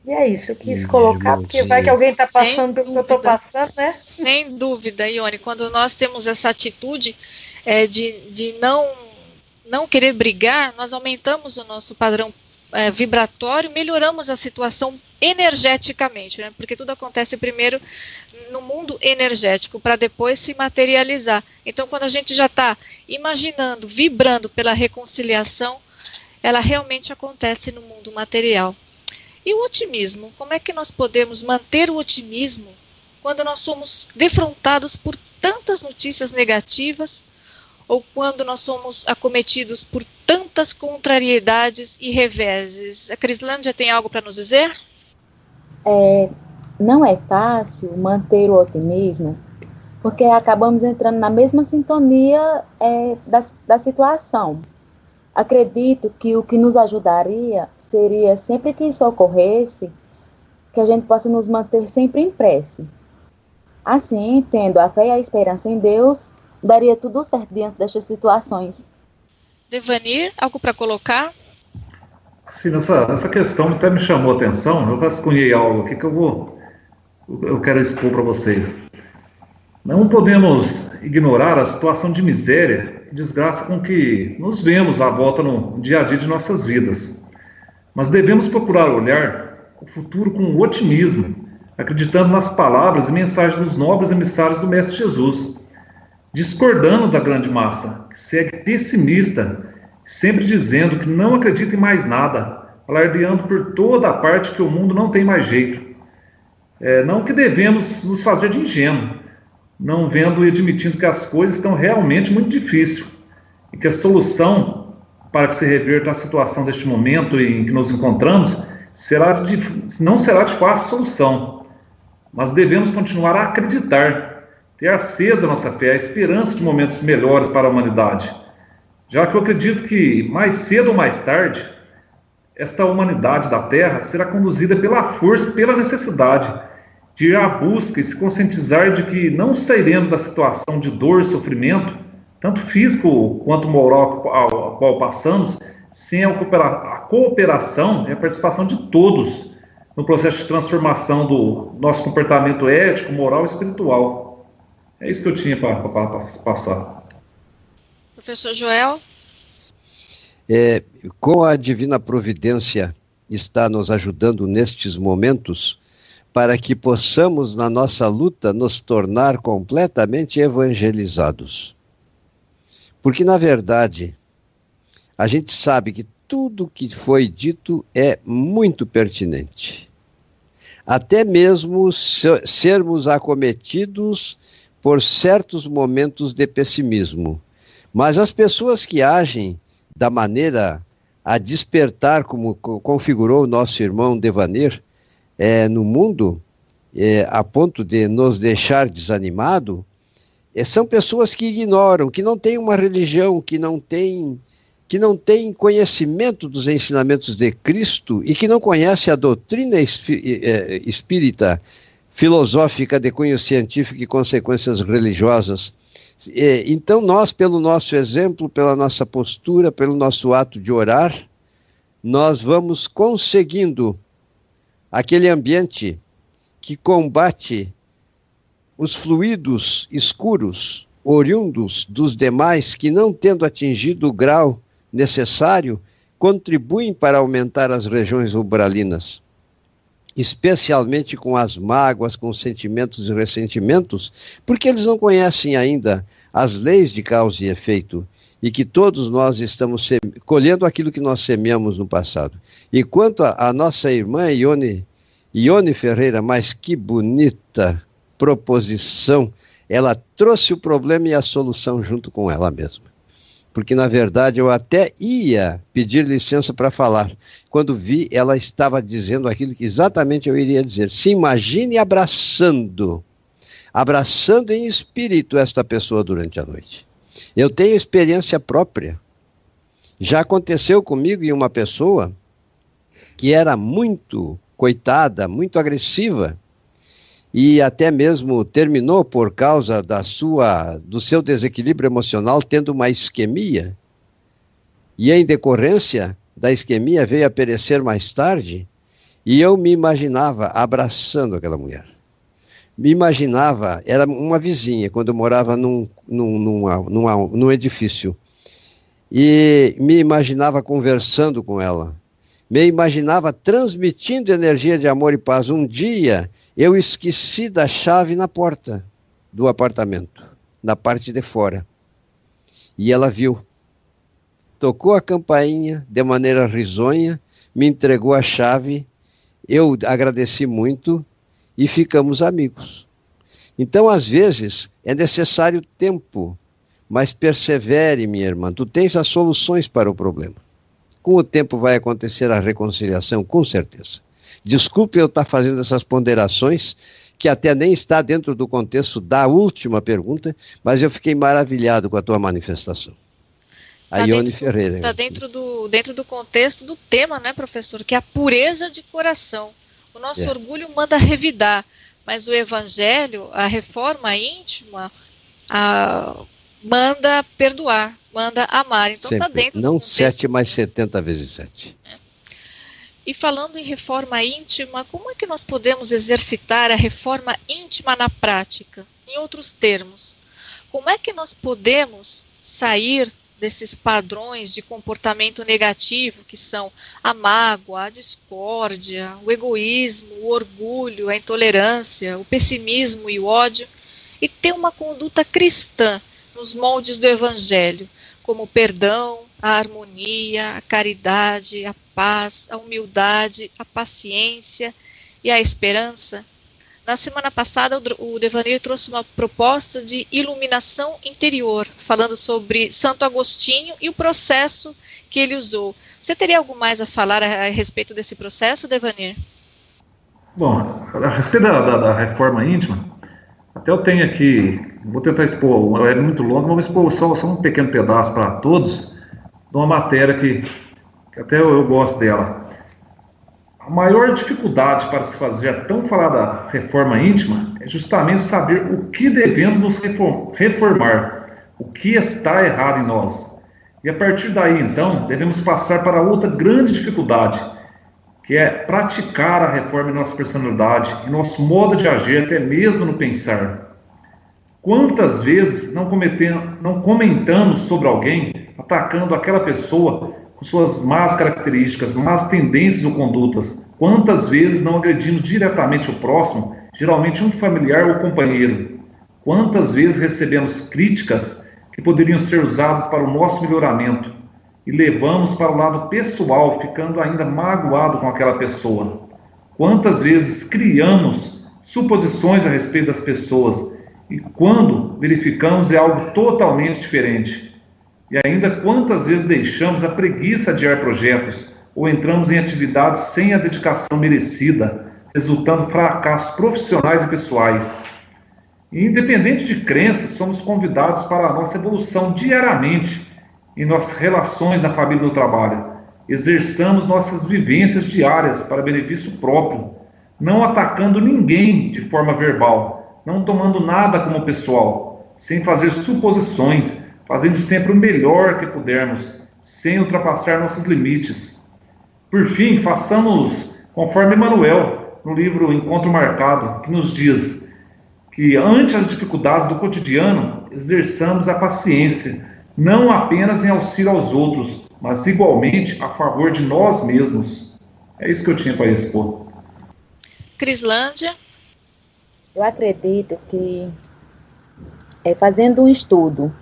E é isso, eu quis colocar, porque vai que alguém tá passando pelo que eu tô passando, né? Sem dúvida, Ione, quando nós temos essa atitude de não querer brigar, nós aumentamos o nosso padrão vibratório, melhoramos a situação energeticamente, né? Porque tudo acontece primeiro no mundo energético, para depois se materializar. Então, quando a gente já está imaginando, vibrando pela reconciliação, ela realmente acontece no mundo material. E o otimismo? Como é que nós podemos manter o otimismo quando nós somos defrontados por tantas notícias negativas ou quando nós somos acometidos por tantas contrariedades e reveses? A Crislândia tem algo para nos dizer? Não é fácil manter o otimismo, porque acabamos entrando na mesma sintonia da situação. Acredito que o que nos ajudaria seria, sempre que isso ocorresse, que a gente possa nos manter sempre em prece. Assim, tendo a fé e a esperança em Deus, daria tudo certo diante destas situações. Devanir, algo para colocar? Sim, essa questão até me chamou a atenção. Eu rascunhei algo aqui que eu quero expor para vocês. Não podemos ignorar a situação de miséria e desgraça com que nos vemos à volta no dia a dia de nossas vidas. Mas devemos procurar olhar o futuro com otimismo, acreditando nas palavras e mensagens dos nobres emissários do Mestre Jesus, discordando da grande massa, que segue pessimista, sempre dizendo que não acredita em mais nada, alardeando por toda a parte que o mundo não tem mais jeito. Não que devemos nos fazer de ingênuo, não vendo e admitindo que as coisas estão realmente muito difíceis e que a solução para que se reverta a situação deste momento em que nos encontramos não será de fácil solução, mas devemos continuar a acreditar, ter acesa a nossa fé, a esperança de momentos melhores para a humanidade, já que eu acredito que mais cedo ou mais tarde esta humanidade da Terra será conduzida pela força e pela necessidade de ir à busca e se conscientizar de que não sairemos da situação de dor e sofrimento, tanto físico quanto moral ao qual passamos, sem a cooperação e a participação de todos no processo de transformação do nosso comportamento ético, moral e espiritual. É isso que eu tinha para passar. Professor Joel? Com a divina providência está nos ajudando nestes momentos para que possamos, na nossa luta, nos tornar completamente evangelizados. Porque, na verdade, a gente sabe que tudo que foi dito é muito pertinente. Até mesmo sermos acometidos por certos momentos de pessimismo. Mas as pessoas que agem da maneira a despertar, como configurou o nosso irmão Devanir, no mundo, a ponto de nos deixar desanimado, são pessoas que ignoram, que não têm uma religião, que não têm conhecimento dos ensinamentos de Cristo e que não conhecem a doutrina espírita, filosófica de cunho científico e consequências religiosas. Então nós, pelo nosso exemplo, pela nossa postura, pelo nosso ato de orar, nós vamos conseguindo aquele ambiente que combate os fluidos escuros, oriundos dos demais, que não tendo atingido o grau necessário, contribuem para aumentar as regiões umbralinas, especialmente com as mágoas, com os sentimentos e ressentimentos, porque eles não conhecem ainda as leis de causa e efeito, e que todos nós estamos colhendo aquilo que nós semeamos no passado. E quanto a nossa irmã Ione Ferreira, mas que bonita proposição, ela trouxe o problema e a solução junto com ela mesma. Porque, na verdade, eu até ia pedir licença para falar. Quando vi, ela estava dizendo aquilo que exatamente eu iria dizer. Se imagine abraçando em espírito esta pessoa durante a noite. Eu tenho experiência própria. Já aconteceu comigo e uma pessoa que era muito coitada, muito agressiva, e até mesmo terminou por causa do seu desequilíbrio emocional, tendo uma isquemia, e em decorrência da isquemia veio a perecer mais tarde, e eu me imaginava abraçando aquela mulher. Me imaginava, era uma vizinha, quando eu morava num edifício, e me imaginava conversando com ela, me imaginava transmitindo energia de amor e paz. Um dia, eu esqueci da chave na porta do apartamento, na parte de fora. E ela viu. Tocou a campainha de maneira risonha, me entregou a chave, eu agradeci muito e ficamos amigos. Então, às vezes, é necessário tempo, mas persevere, minha irmã. Tu tens as soluções para o problema. Com o tempo vai acontecer a reconciliação, com certeza. Desculpe eu estar fazendo essas ponderações, que até nem está dentro do contexto da última pergunta, mas eu fiquei maravilhado com a tua manifestação. A Ione Ferreira. Está dentro do contexto do tema, né, professor? Que é a pureza de coração. O nosso orgulho manda revidar, mas o evangelho, a reforma íntima, manda perdoar, manda amar. Então está dentro não do contexto. 7 mais 70 vezes 7. E falando em reforma íntima, como é que nós podemos exercitar a reforma íntima na prática? Em outros termos, como é que nós podemos sair desses padrões de comportamento negativo, que são a mágoa, a discórdia, o egoísmo, o orgulho, a intolerância, o pessimismo e o ódio, e ter uma conduta cristã nos moldes do Evangelho, como o perdão, a harmonia, a caridade, a paz, a humildade, a paciência e a esperança? Na semana passada, o Devanir trouxe uma proposta de iluminação interior, falando sobre Santo Agostinho e o processo que ele usou. Você teria algo mais a falar a respeito desse processo, Devanir? Bom, a respeito da reforma íntima, até eu tenho aqui, vou tentar expor, é muito longo, mas vou expor só um pequeno pedaço para todos, de uma matéria que até eu gosto dela. A maior dificuldade para se fazer a tão falada reforma íntima é justamente saber o que devemos nos reformar, o que está errado em nós. E a partir daí, então, devemos passar para outra grande dificuldade, que é praticar a reforma em nossa personalidade, em nosso modo de agir, até mesmo no pensar. Quantas vezes não comentamos sobre alguém, atacando aquela pessoa com suas más características, más tendências ou condutas? Quantas vezes não agredimos diretamente o próximo, geralmente um familiar ou companheiro? Quantas vezes recebemos críticas que poderiam ser usadas para o nosso melhoramento? e levamos para o lado pessoal, ficando ainda magoado com aquela pessoa. Quantas vezes criamos suposições a respeito das pessoas e quando verificamos é algo totalmente diferente. E ainda quantas vezes deixamos a preguiça adiar projetos ou entramos em atividades sem a dedicação merecida, resultando em fracassos profissionais e pessoais. E, independente de crenças, somos convidados para a nossa evolução diariamente em nossas relações na família e no trabalho. Exerçamos nossas vivências diárias para benefício próprio, não atacando ninguém de forma verbal, não tomando nada como pessoal, sem fazer suposições, fazendo sempre o melhor que pudermos, sem ultrapassar nossos limites. Por fim, façamos conforme Emmanuel, no livro Encontro Marcado, que nos diz que, ante as dificuldades do cotidiano, exerçamos a paciência, não apenas em auxílio aos outros, mas igualmente a favor de nós mesmos. É isso que eu tinha para expor. Crislândia? Eu acredito que fazendo um estudo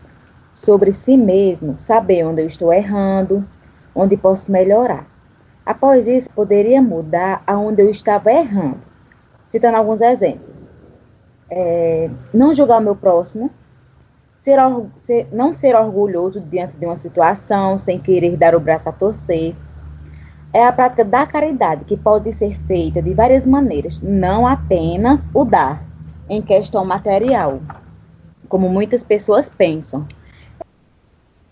sobre si mesmo, saber onde eu estou errando, onde posso melhorar. Após isso, poderia mudar aonde eu estava errando. Citando alguns exemplos. Não julgar o meu próximo, não ser orgulhoso diante de uma situação, sem querer dar o braço a torcer. É a prática da caridade, que pode ser feita de várias maneiras, não apenas o dar, em questão material, como muitas pessoas pensam.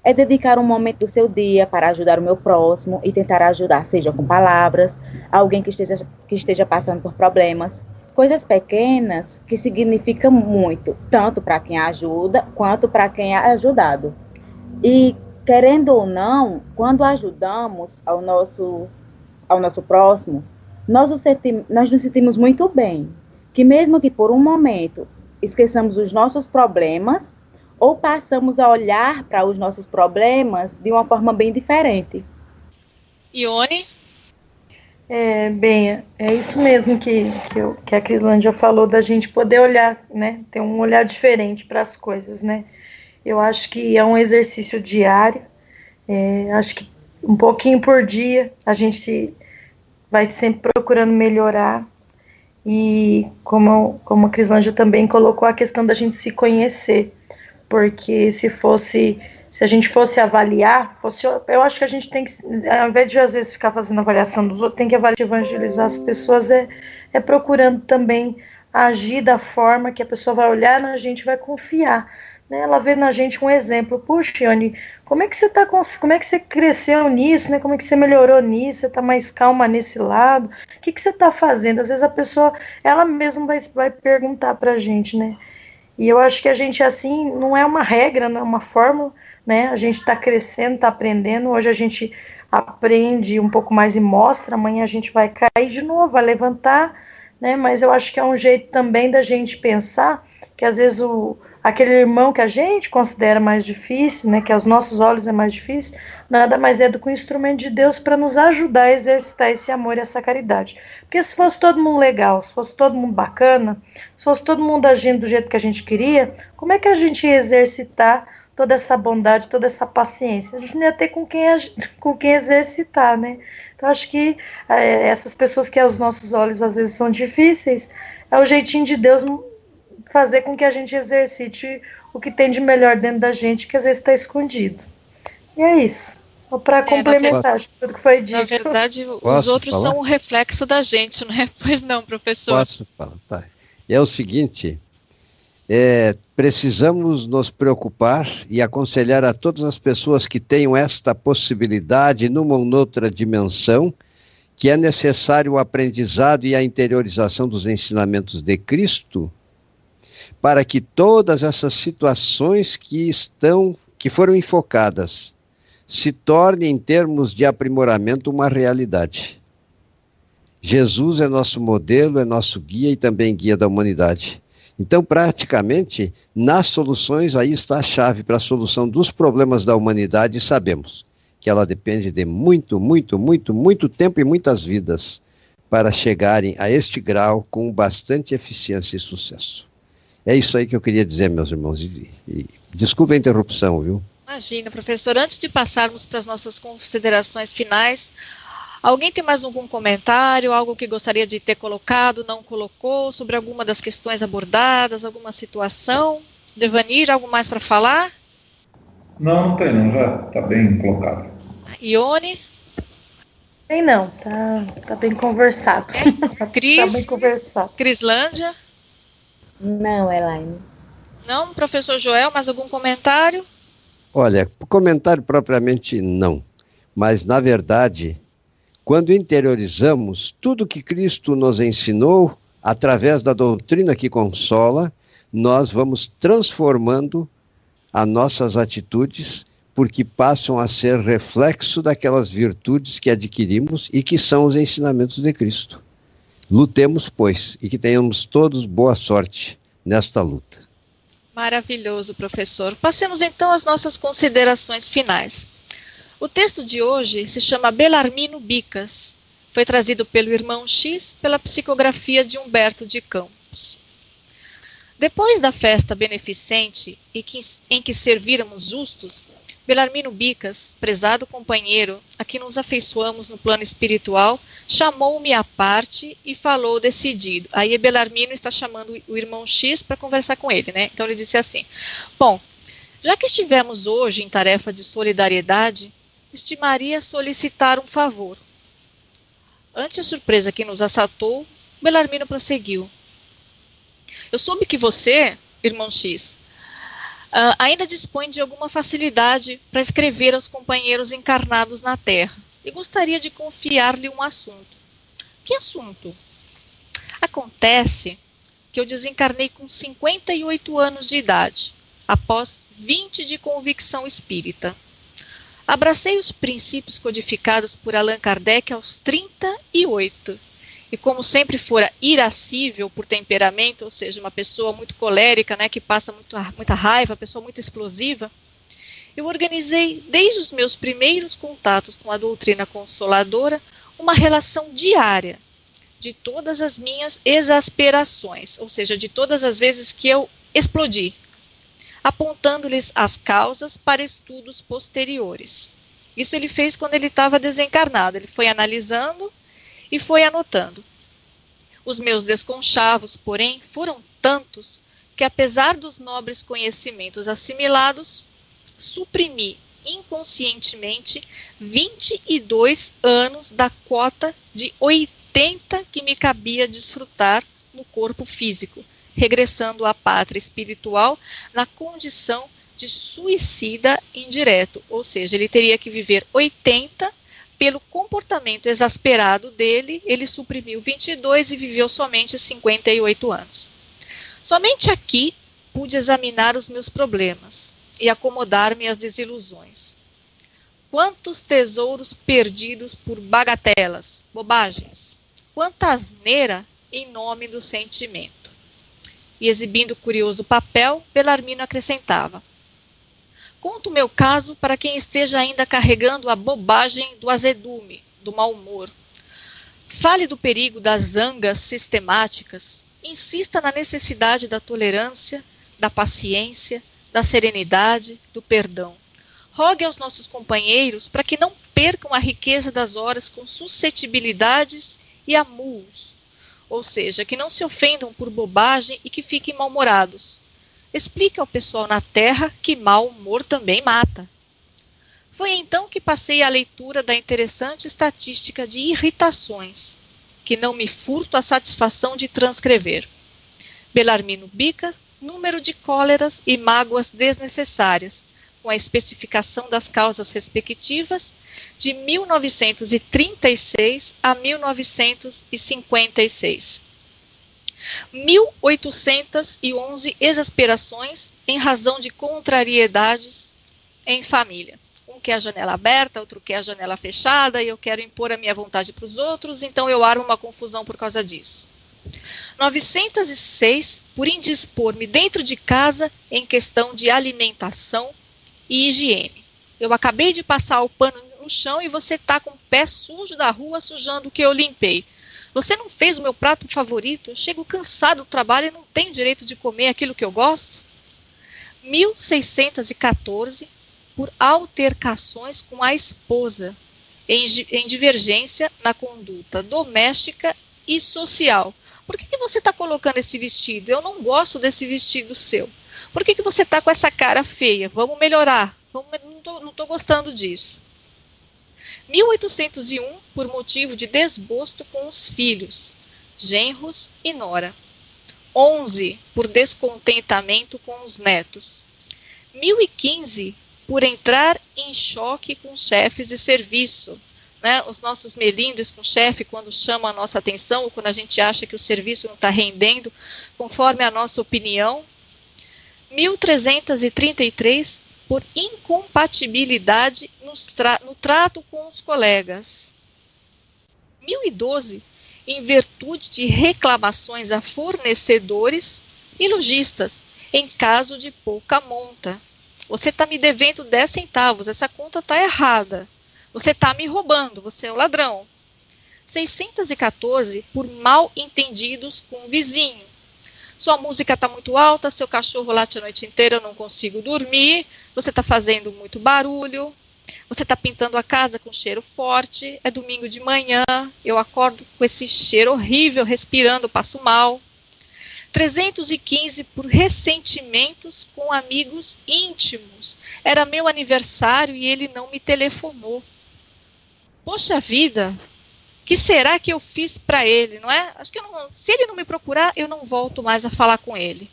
É dedicar um momento do seu dia para ajudar o meu próximo e tentar ajudar, seja com palavras, alguém que esteja passando por problemas. Coisas pequenas que significam muito, tanto para quem ajuda, quanto para quem é ajudado. E, querendo ou não, quando ajudamos ao nosso próximo, nós nos sentimos muito bem. Que mesmo que por um momento esqueçamos os nossos problemas, ou passamos a olhar para os nossos problemas de uma forma bem diferente. Ione? Bem, é isso mesmo que a Crislândia falou, da gente poder olhar, né, ter um olhar diferente para as coisas, né. Eu acho que é um exercício diário, acho que um pouquinho por dia a gente vai sempre procurando melhorar, e como a Crislândia também colocou, a questão da gente se conhecer, porque se a gente fosse avaliar, eu acho que a gente tem que, ao invés de às vezes ficar fazendo avaliação dos outros, tem que evangelizar as pessoas, procurando também agir da forma que a pessoa vai olhar na gente e vai confiar, né? Ela vê na gente um exemplo. Puxa, Ione, como é que você cresceu nisso, né? Como é que você melhorou nisso? Você está mais calma nesse lado? O que você está fazendo? Às vezes a pessoa, ela mesma vai perguntar para a gente, né? E eu acho que a gente, assim, não é uma regra, não é uma fórmula, né? A gente está crescendo, está aprendendo. Hoje a gente aprende um pouco mais e mostra, amanhã a gente vai cair de novo, vai levantar, né? Mas eu acho que é um jeito também da gente pensar que às vezes aquele irmão que a gente considera mais difícil, né? Que aos nossos olhos é mais difícil, nada mais é do que um instrumento de Deus para nos ajudar a exercitar esse amor e essa caridade. Porque se fosse todo mundo legal, se fosse todo mundo bacana, se fosse todo mundo agindo do jeito que a gente queria, como é que a gente ia exercitar toda essa bondade, toda essa paciência? A gente não ia ter com quem exercitar, né? Então, acho que essas pessoas que aos nossos olhos às vezes são difíceis, é o jeitinho de Deus fazer com que a gente exercite o que tem de melhor dentro da gente, que às vezes está escondido. E é isso. Só para complementar tudo que foi dito. Na verdade, os outros falar? São um reflexo da gente, não é? Pois não, professor. Posso falar, tá. É o seguinte, precisamos nos preocupar e aconselhar a todas as pessoas que tenham esta possibilidade numa ou noutra dimensão, que é necessário o aprendizado e a interiorização dos ensinamentos de Cristo, para que todas essas situações que foram enfocadas se tornem, em termos de aprimoramento, uma realidade. Jesus é nosso modelo, é nosso guia e também guia da humanidade. Então, praticamente, nas soluções, aí está a chave para a solução dos problemas da humanidade, e sabemos que ela depende de muito, muito, muito, muito tempo e muitas vidas para chegarem a este grau com bastante eficiência e sucesso. É isso aí que eu queria dizer, meus irmãos, e desculpe a interrupção, viu? Imagina, professor, antes de passarmos para as nossas considerações finais, alguém tem mais algum comentário, algo que gostaria de ter colocado, não colocou, sobre alguma das questões abordadas, alguma situação? Devanir, algo mais para falar? Não tem não, já está bem colocado. Ione? Tem não, tá bem conversado. Cris? Tá bem conversado. Crislândia? Não, Elaine. Não? Professor Joel, mais algum comentário? Olha, comentário propriamente não, mas na verdade, quando interiorizamos tudo que Cristo nos ensinou, através da doutrina que consola, nós vamos transformando as nossas atitudes, porque passam a ser reflexo daquelas virtudes que adquirimos e que são os ensinamentos de Cristo. Lutemos, pois, e que tenhamos todos boa sorte nesta luta. Maravilhoso, professor. Passemos então às nossas considerações finais. O texto de hoje se chama Belarmino Bicas. Foi trazido pelo irmão X pela psicografia de Humberto de Campos. Depois da festa beneficente em que servíramos justos, Belarmino Bicas, prezado companheiro, a que nos afeiçoamos no plano espiritual, chamou-me à parte e falou decidido. Aí Belarmino está chamando o irmão X para conversar com ele, né? Então ele disse assim: bom, já que estivemos hoje em tarefa de solidariedade, estimaria solicitar um favor. Ante a surpresa que nos assaltou, Belarmino prosseguiu: eu soube que você, irmão X, ainda dispõe de alguma facilidade para escrever aos companheiros encarnados na Terra e gostaria de confiar-lhe um assunto. Que assunto? Acontece que eu desencarnei com 58 anos de idade, após 20 de convicção espírita. Abracei os princípios codificados por Allan Kardec aos 38. E como sempre fora irascível por temperamento, ou seja, uma pessoa muito colérica, né, que passa muita raiva, pessoa muito explosiva, eu organizei, desde os meus primeiros contatos com a doutrina consoladora, uma relação diária de todas as minhas exasperações, ou seja, de todas as vezes que eu explodi, apontando-lhes as causas para estudos posteriores. Isso ele fez quando ele estava desencarnado, ele foi analisando e foi anotando. Os meus desconchavos, porém, foram tantos que, apesar dos nobres conhecimentos assimilados, suprimi inconscientemente 22 anos da cota de 80 que me cabia desfrutar no corpo físico, regressando à pátria espiritual na condição de suicida indireto, ou seja, ele teria que viver 80. Pelo comportamento exasperado dele, ele suprimiu 22 e viveu somente 58 anos. Somente aqui pude examinar os meus problemas e acomodar-me às desilusões. Quantos tesouros perdidos por bagatelas, bobagens, quanta asneira em nome do sentimento. E exibindo o curioso papel, Belarmino acrescentava: conto o meu caso para quem esteja ainda carregando a bobagem do azedume, do mau humor. Fale do perigo das zangas sistemáticas, insista na necessidade da tolerância, da paciência, da serenidade, do perdão. Rogue aos nossos companheiros para que não percam a riqueza das horas com suscetibilidades e amuos, ou seja, que não se ofendam por bobagem e que fiquem mal-humorados. Explica ao pessoal na Terra que mau humor também mata. Foi então que passei à leitura da interessante estatística de irritações, que não me furto a satisfação de transcrever. Belarmino Bicas, número de cóleras e mágoas desnecessárias, com a especificação das causas respectivas, de 1936 a 1956. 1.811 exasperações em razão de contrariedades em família. Um quer a janela aberta, outro quer a janela fechada, e eu quero impor a minha vontade para os outros, então eu armo uma confusão por causa disso. 906 por indispor-me dentro de casa em questão de alimentação e higiene. Eu acabei de passar o pano no chão e você está com o pé sujo da rua sujando o que eu limpei. Você não fez o meu prato favorito? Eu chego cansado do trabalho e não tenho direito de comer aquilo que eu gosto? 1614 por altercações com a esposa, em divergência na conduta doméstica e social. Por que você está colocando esse vestido? Eu não gosto desse vestido seu. Por que você está com essa cara feia? Vamos melhorar. Não estou gostando disso. 1801, por motivo de desgosto com os filhos, genros e nora. 11, por descontentamento com os netos. 1015, por entrar em choque com chefes de serviço. Né? Os nossos melindres com chefe, quando chamam a nossa atenção, ou quando a gente acha que o serviço não está rendendo, conforme a nossa opinião. 1333, por incompatibilidade no trato com os colegas. 1012, em virtude de reclamações a fornecedores e lojistas, em caso de pouca monta. Você está me devendo 10 centavos, essa conta está errada. Você está me roubando, você é o ladrão. 614, por mal entendidos com o vizinho. Sua música está muito alta, seu cachorro late a noite inteira, eu não consigo dormir, você está fazendo muito barulho, você está pintando a casa com cheiro forte, é domingo de manhã, eu acordo com esse cheiro horrível, respirando, passo mal. 315, por ressentimentos com amigos íntimos. Era meu aniversário e ele não me telefonou. Poxa vida, que será que eu fiz para ele, não é? Acho que se ele não me procurar, eu não volto mais a falar com ele.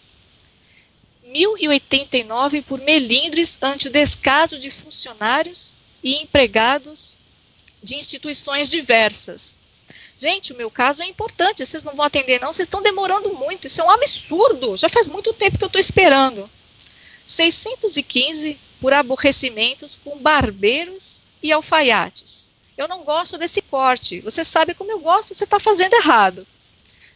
1089, por melindres ante o descaso de funcionários e empregados de instituições diversas. Gente, o meu caso é importante, vocês não vão atender não, vocês estão demorando muito, isso é um absurdo, já faz muito tempo que eu estou esperando. 615, por aborrecimentos com barbeiros e alfaiates. Eu não gosto desse corte, você sabe como eu gosto, você está fazendo errado.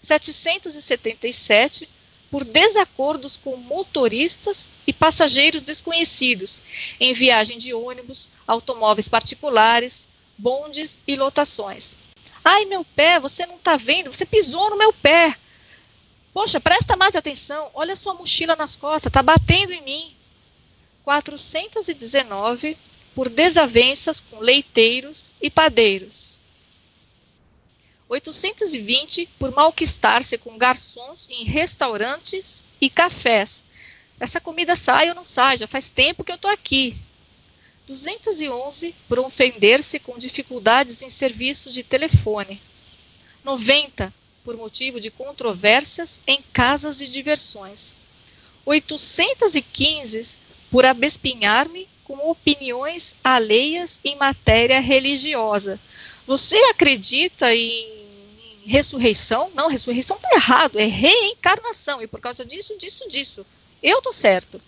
777, por desacordos com motoristas e passageiros desconhecidos, em viagem de ônibus, automóveis particulares, bondes e lotações. Ai, meu pé, você não está vendo, você pisou no meu pé. Poxa, presta mais atenção, olha a sua mochila nas costas, está batendo em mim. 419, por desavenças com leiteiros e padeiros. 820, por malquistar-se com garçons em restaurantes e cafés. Essa comida sai ou não sai, já faz tempo que eu estou aqui. 211, por ofender-se com dificuldades em serviço de telefone. 90, por motivo de controvérsias em casas de diversões. 815, por abespinhar-me com opiniões alheias em matéria religiosa. Você acredita em ressurreição? Não, ressurreição está errado, é reencarnação, e por causa disso. Eu estou certo.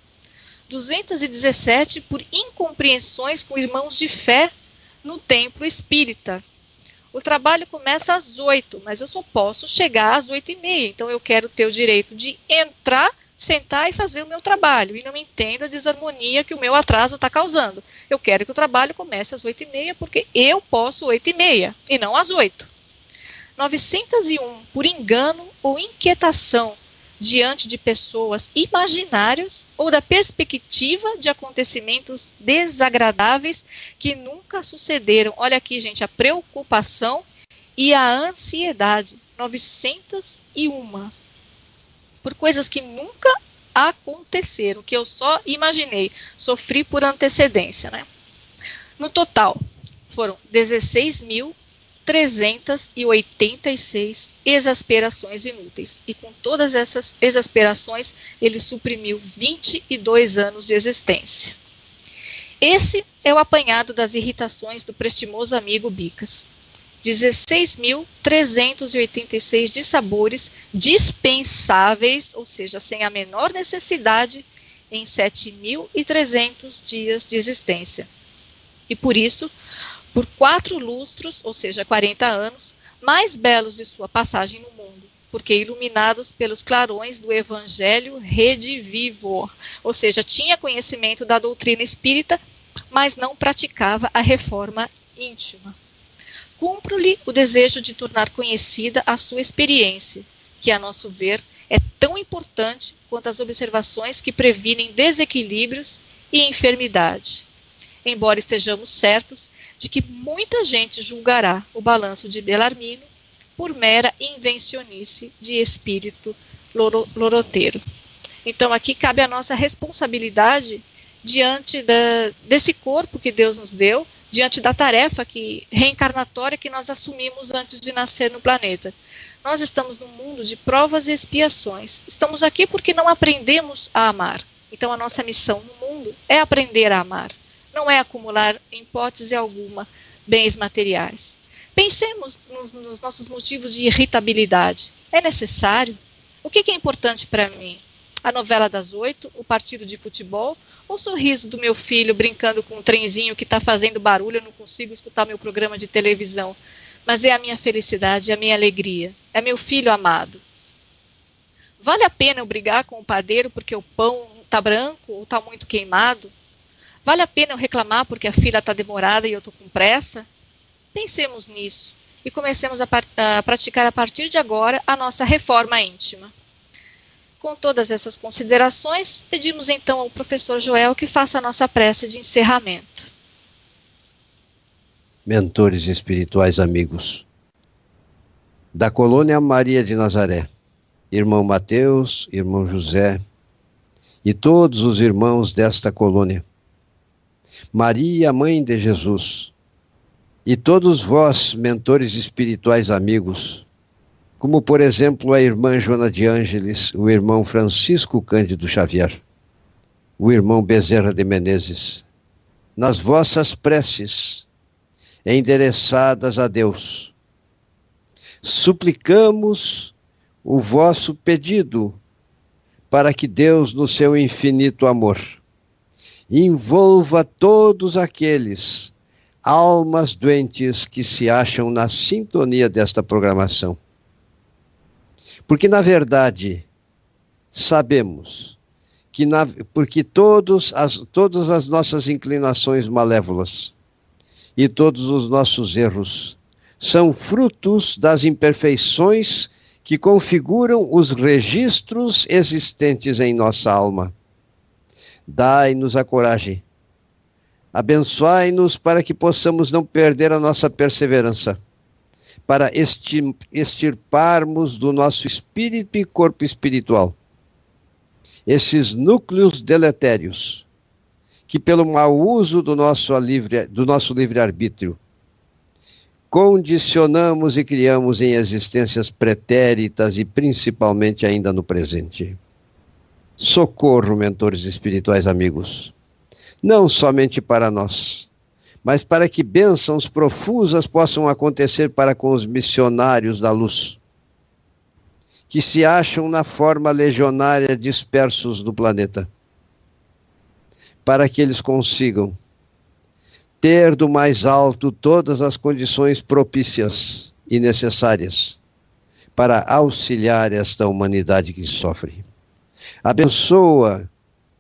217, por incompreensões com irmãos de fé no templo espírita. O trabalho começa às 8, mas eu só posso chegar às 8h30, então eu quero ter o direito de entrar, sentar e fazer o meu trabalho, e não entenda a desarmonia que o meu atraso está causando. Eu quero que o trabalho comece às 8h30, porque eu posso 8h30, e não às 8. 901, por engano ou inquietação, diante de pessoas imaginárias ou da perspectiva de acontecimentos desagradáveis que nunca sucederam. Olha aqui, gente, a preocupação e a ansiedade. 901. Por coisas que nunca aconteceram, que eu só imaginei, sofri por antecedência, né? No total, foram 16.386 exasperações inúteis. E com todas essas exasperações, ele suprimiu 22 anos de existência. Esse é o apanhado das irritações do prestimoso amigo Bicas. 16.386 dissabores dispensáveis, ou seja, sem a menor necessidade, em 7.300 dias de existência. E por isso, por 4 lustros, ou seja, 40 anos, mais belos de sua passagem no mundo, porque iluminados pelos clarões do Evangelho redivivor, ou seja, tinha conhecimento da doutrina espírita, mas não praticava a reforma íntima. Cumpro-lhe o desejo de tornar conhecida a sua experiência, que, a nosso ver, é tão importante quanto as observações que previnem desequilíbrios e enfermidade. embora estejamos certos de que muita gente julgará o balanço de Belarmino por mera invencionice de espírito loroteiro. Então aqui cabe a nossa responsabilidade diante desse corpo que Deus nos deu, diante da tarefa reencarnatória que nós assumimos antes de nascer no planeta. Nós estamos num mundo de provas e expiações. Estamos aqui porque não aprendemos a amar. Então a nossa missão no mundo é aprender a amar. Não é acumular, em hipótese alguma, bens materiais. Pensemos nos nossos motivos de irritabilidade. É necessário? O que é importante para mim? A novela das 8, o partido de futebol, ou o sorriso do meu filho brincando com um trenzinho que está fazendo barulho, eu não consigo escutar meu programa de televisão. Mas é a minha felicidade, é a minha alegria, é meu filho amado. Vale a pena eu brigar com o padeiro porque o pão está branco ou está muito queimado? Vale a pena eu reclamar porque a fila está demorada e eu estou com pressa? Pensemos nisso e comecemos a praticar a partir de agora a nossa reforma íntima. Com todas essas considerações, pedimos então ao professor Joel que faça a nossa prece de encerramento. Mentores espirituais amigos, da colônia Maria de Nazaré, irmão Mateus, irmão José e todos os irmãos desta colônia, Maria, mãe de Jesus, e todos vós, mentores espirituais amigos, como por exemplo a irmã Joana de Ângeles, o irmão Francisco Cândido Xavier, o irmão Bezerra de Menezes, nas vossas preces endereçadas a Deus, suplicamos o vosso pedido para que Deus, no seu infinito amor, envolva todos aqueles almas doentes que se acham na sintonia desta programação. Porque, na verdade, sabemos que porque todas as nossas inclinações malévolas e todos os nossos erros são frutos das imperfeições que configuram os registros existentes em nossa alma. Dai-nos a coragem, abençoai-nos para que possamos não perder a nossa perseverança, para extirparmos do nosso espírito e corpo espiritual esses núcleos deletérios que, pelo mau uso do nosso livre-arbítrio, condicionamos e criamos em existências pretéritas e principalmente ainda no presente. Socorro, mentores espirituais amigos, não somente para nós, mas para que bênçãos profusas possam acontecer para com os missionários da luz, que se acham na forma legionária dispersos do planeta, para que eles consigam ter do mais alto todas as condições propícias e necessárias para auxiliar esta humanidade que sofre. Abençoa,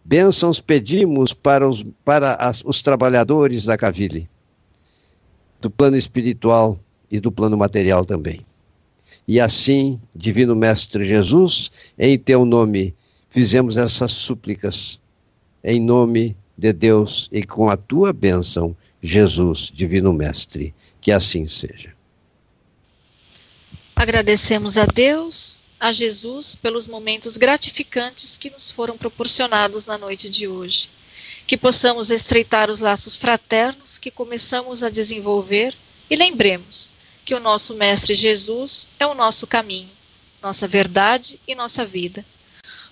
bênçãos pedimos para os trabalhadores da Cavile, do plano espiritual e do plano material também. E assim, Divino Mestre Jesus, em teu nome, fizemos essas súplicas, em nome de Deus e com a tua bênção, Jesus, Divino Mestre, que assim seja. Agradecemos a Deus, a Jesus, pelos momentos gratificantes que nos foram proporcionados na noite de hoje. Que possamos estreitar os laços fraternos que começamos a desenvolver e lembremos que o nosso Mestre Jesus é o nosso caminho, nossa verdade e nossa vida.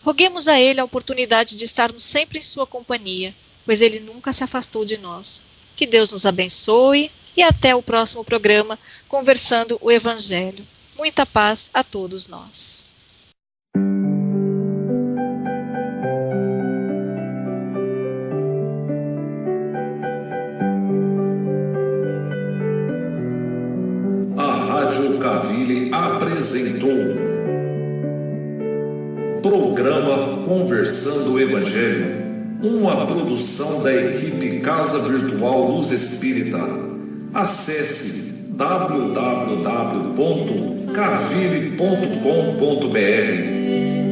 Roguemos a Ele a oportunidade de estarmos sempre em sua companhia, pois Ele nunca se afastou de nós. Que Deus nos abençoe e até o próximo programa Conversando o Evangelho. Muita paz a todos nós. Rádio Cavile apresentou Programa Conversando o Evangelho, uma produção da equipe Casa Virtual Luz Espírita. Acesse www.cavile.com.br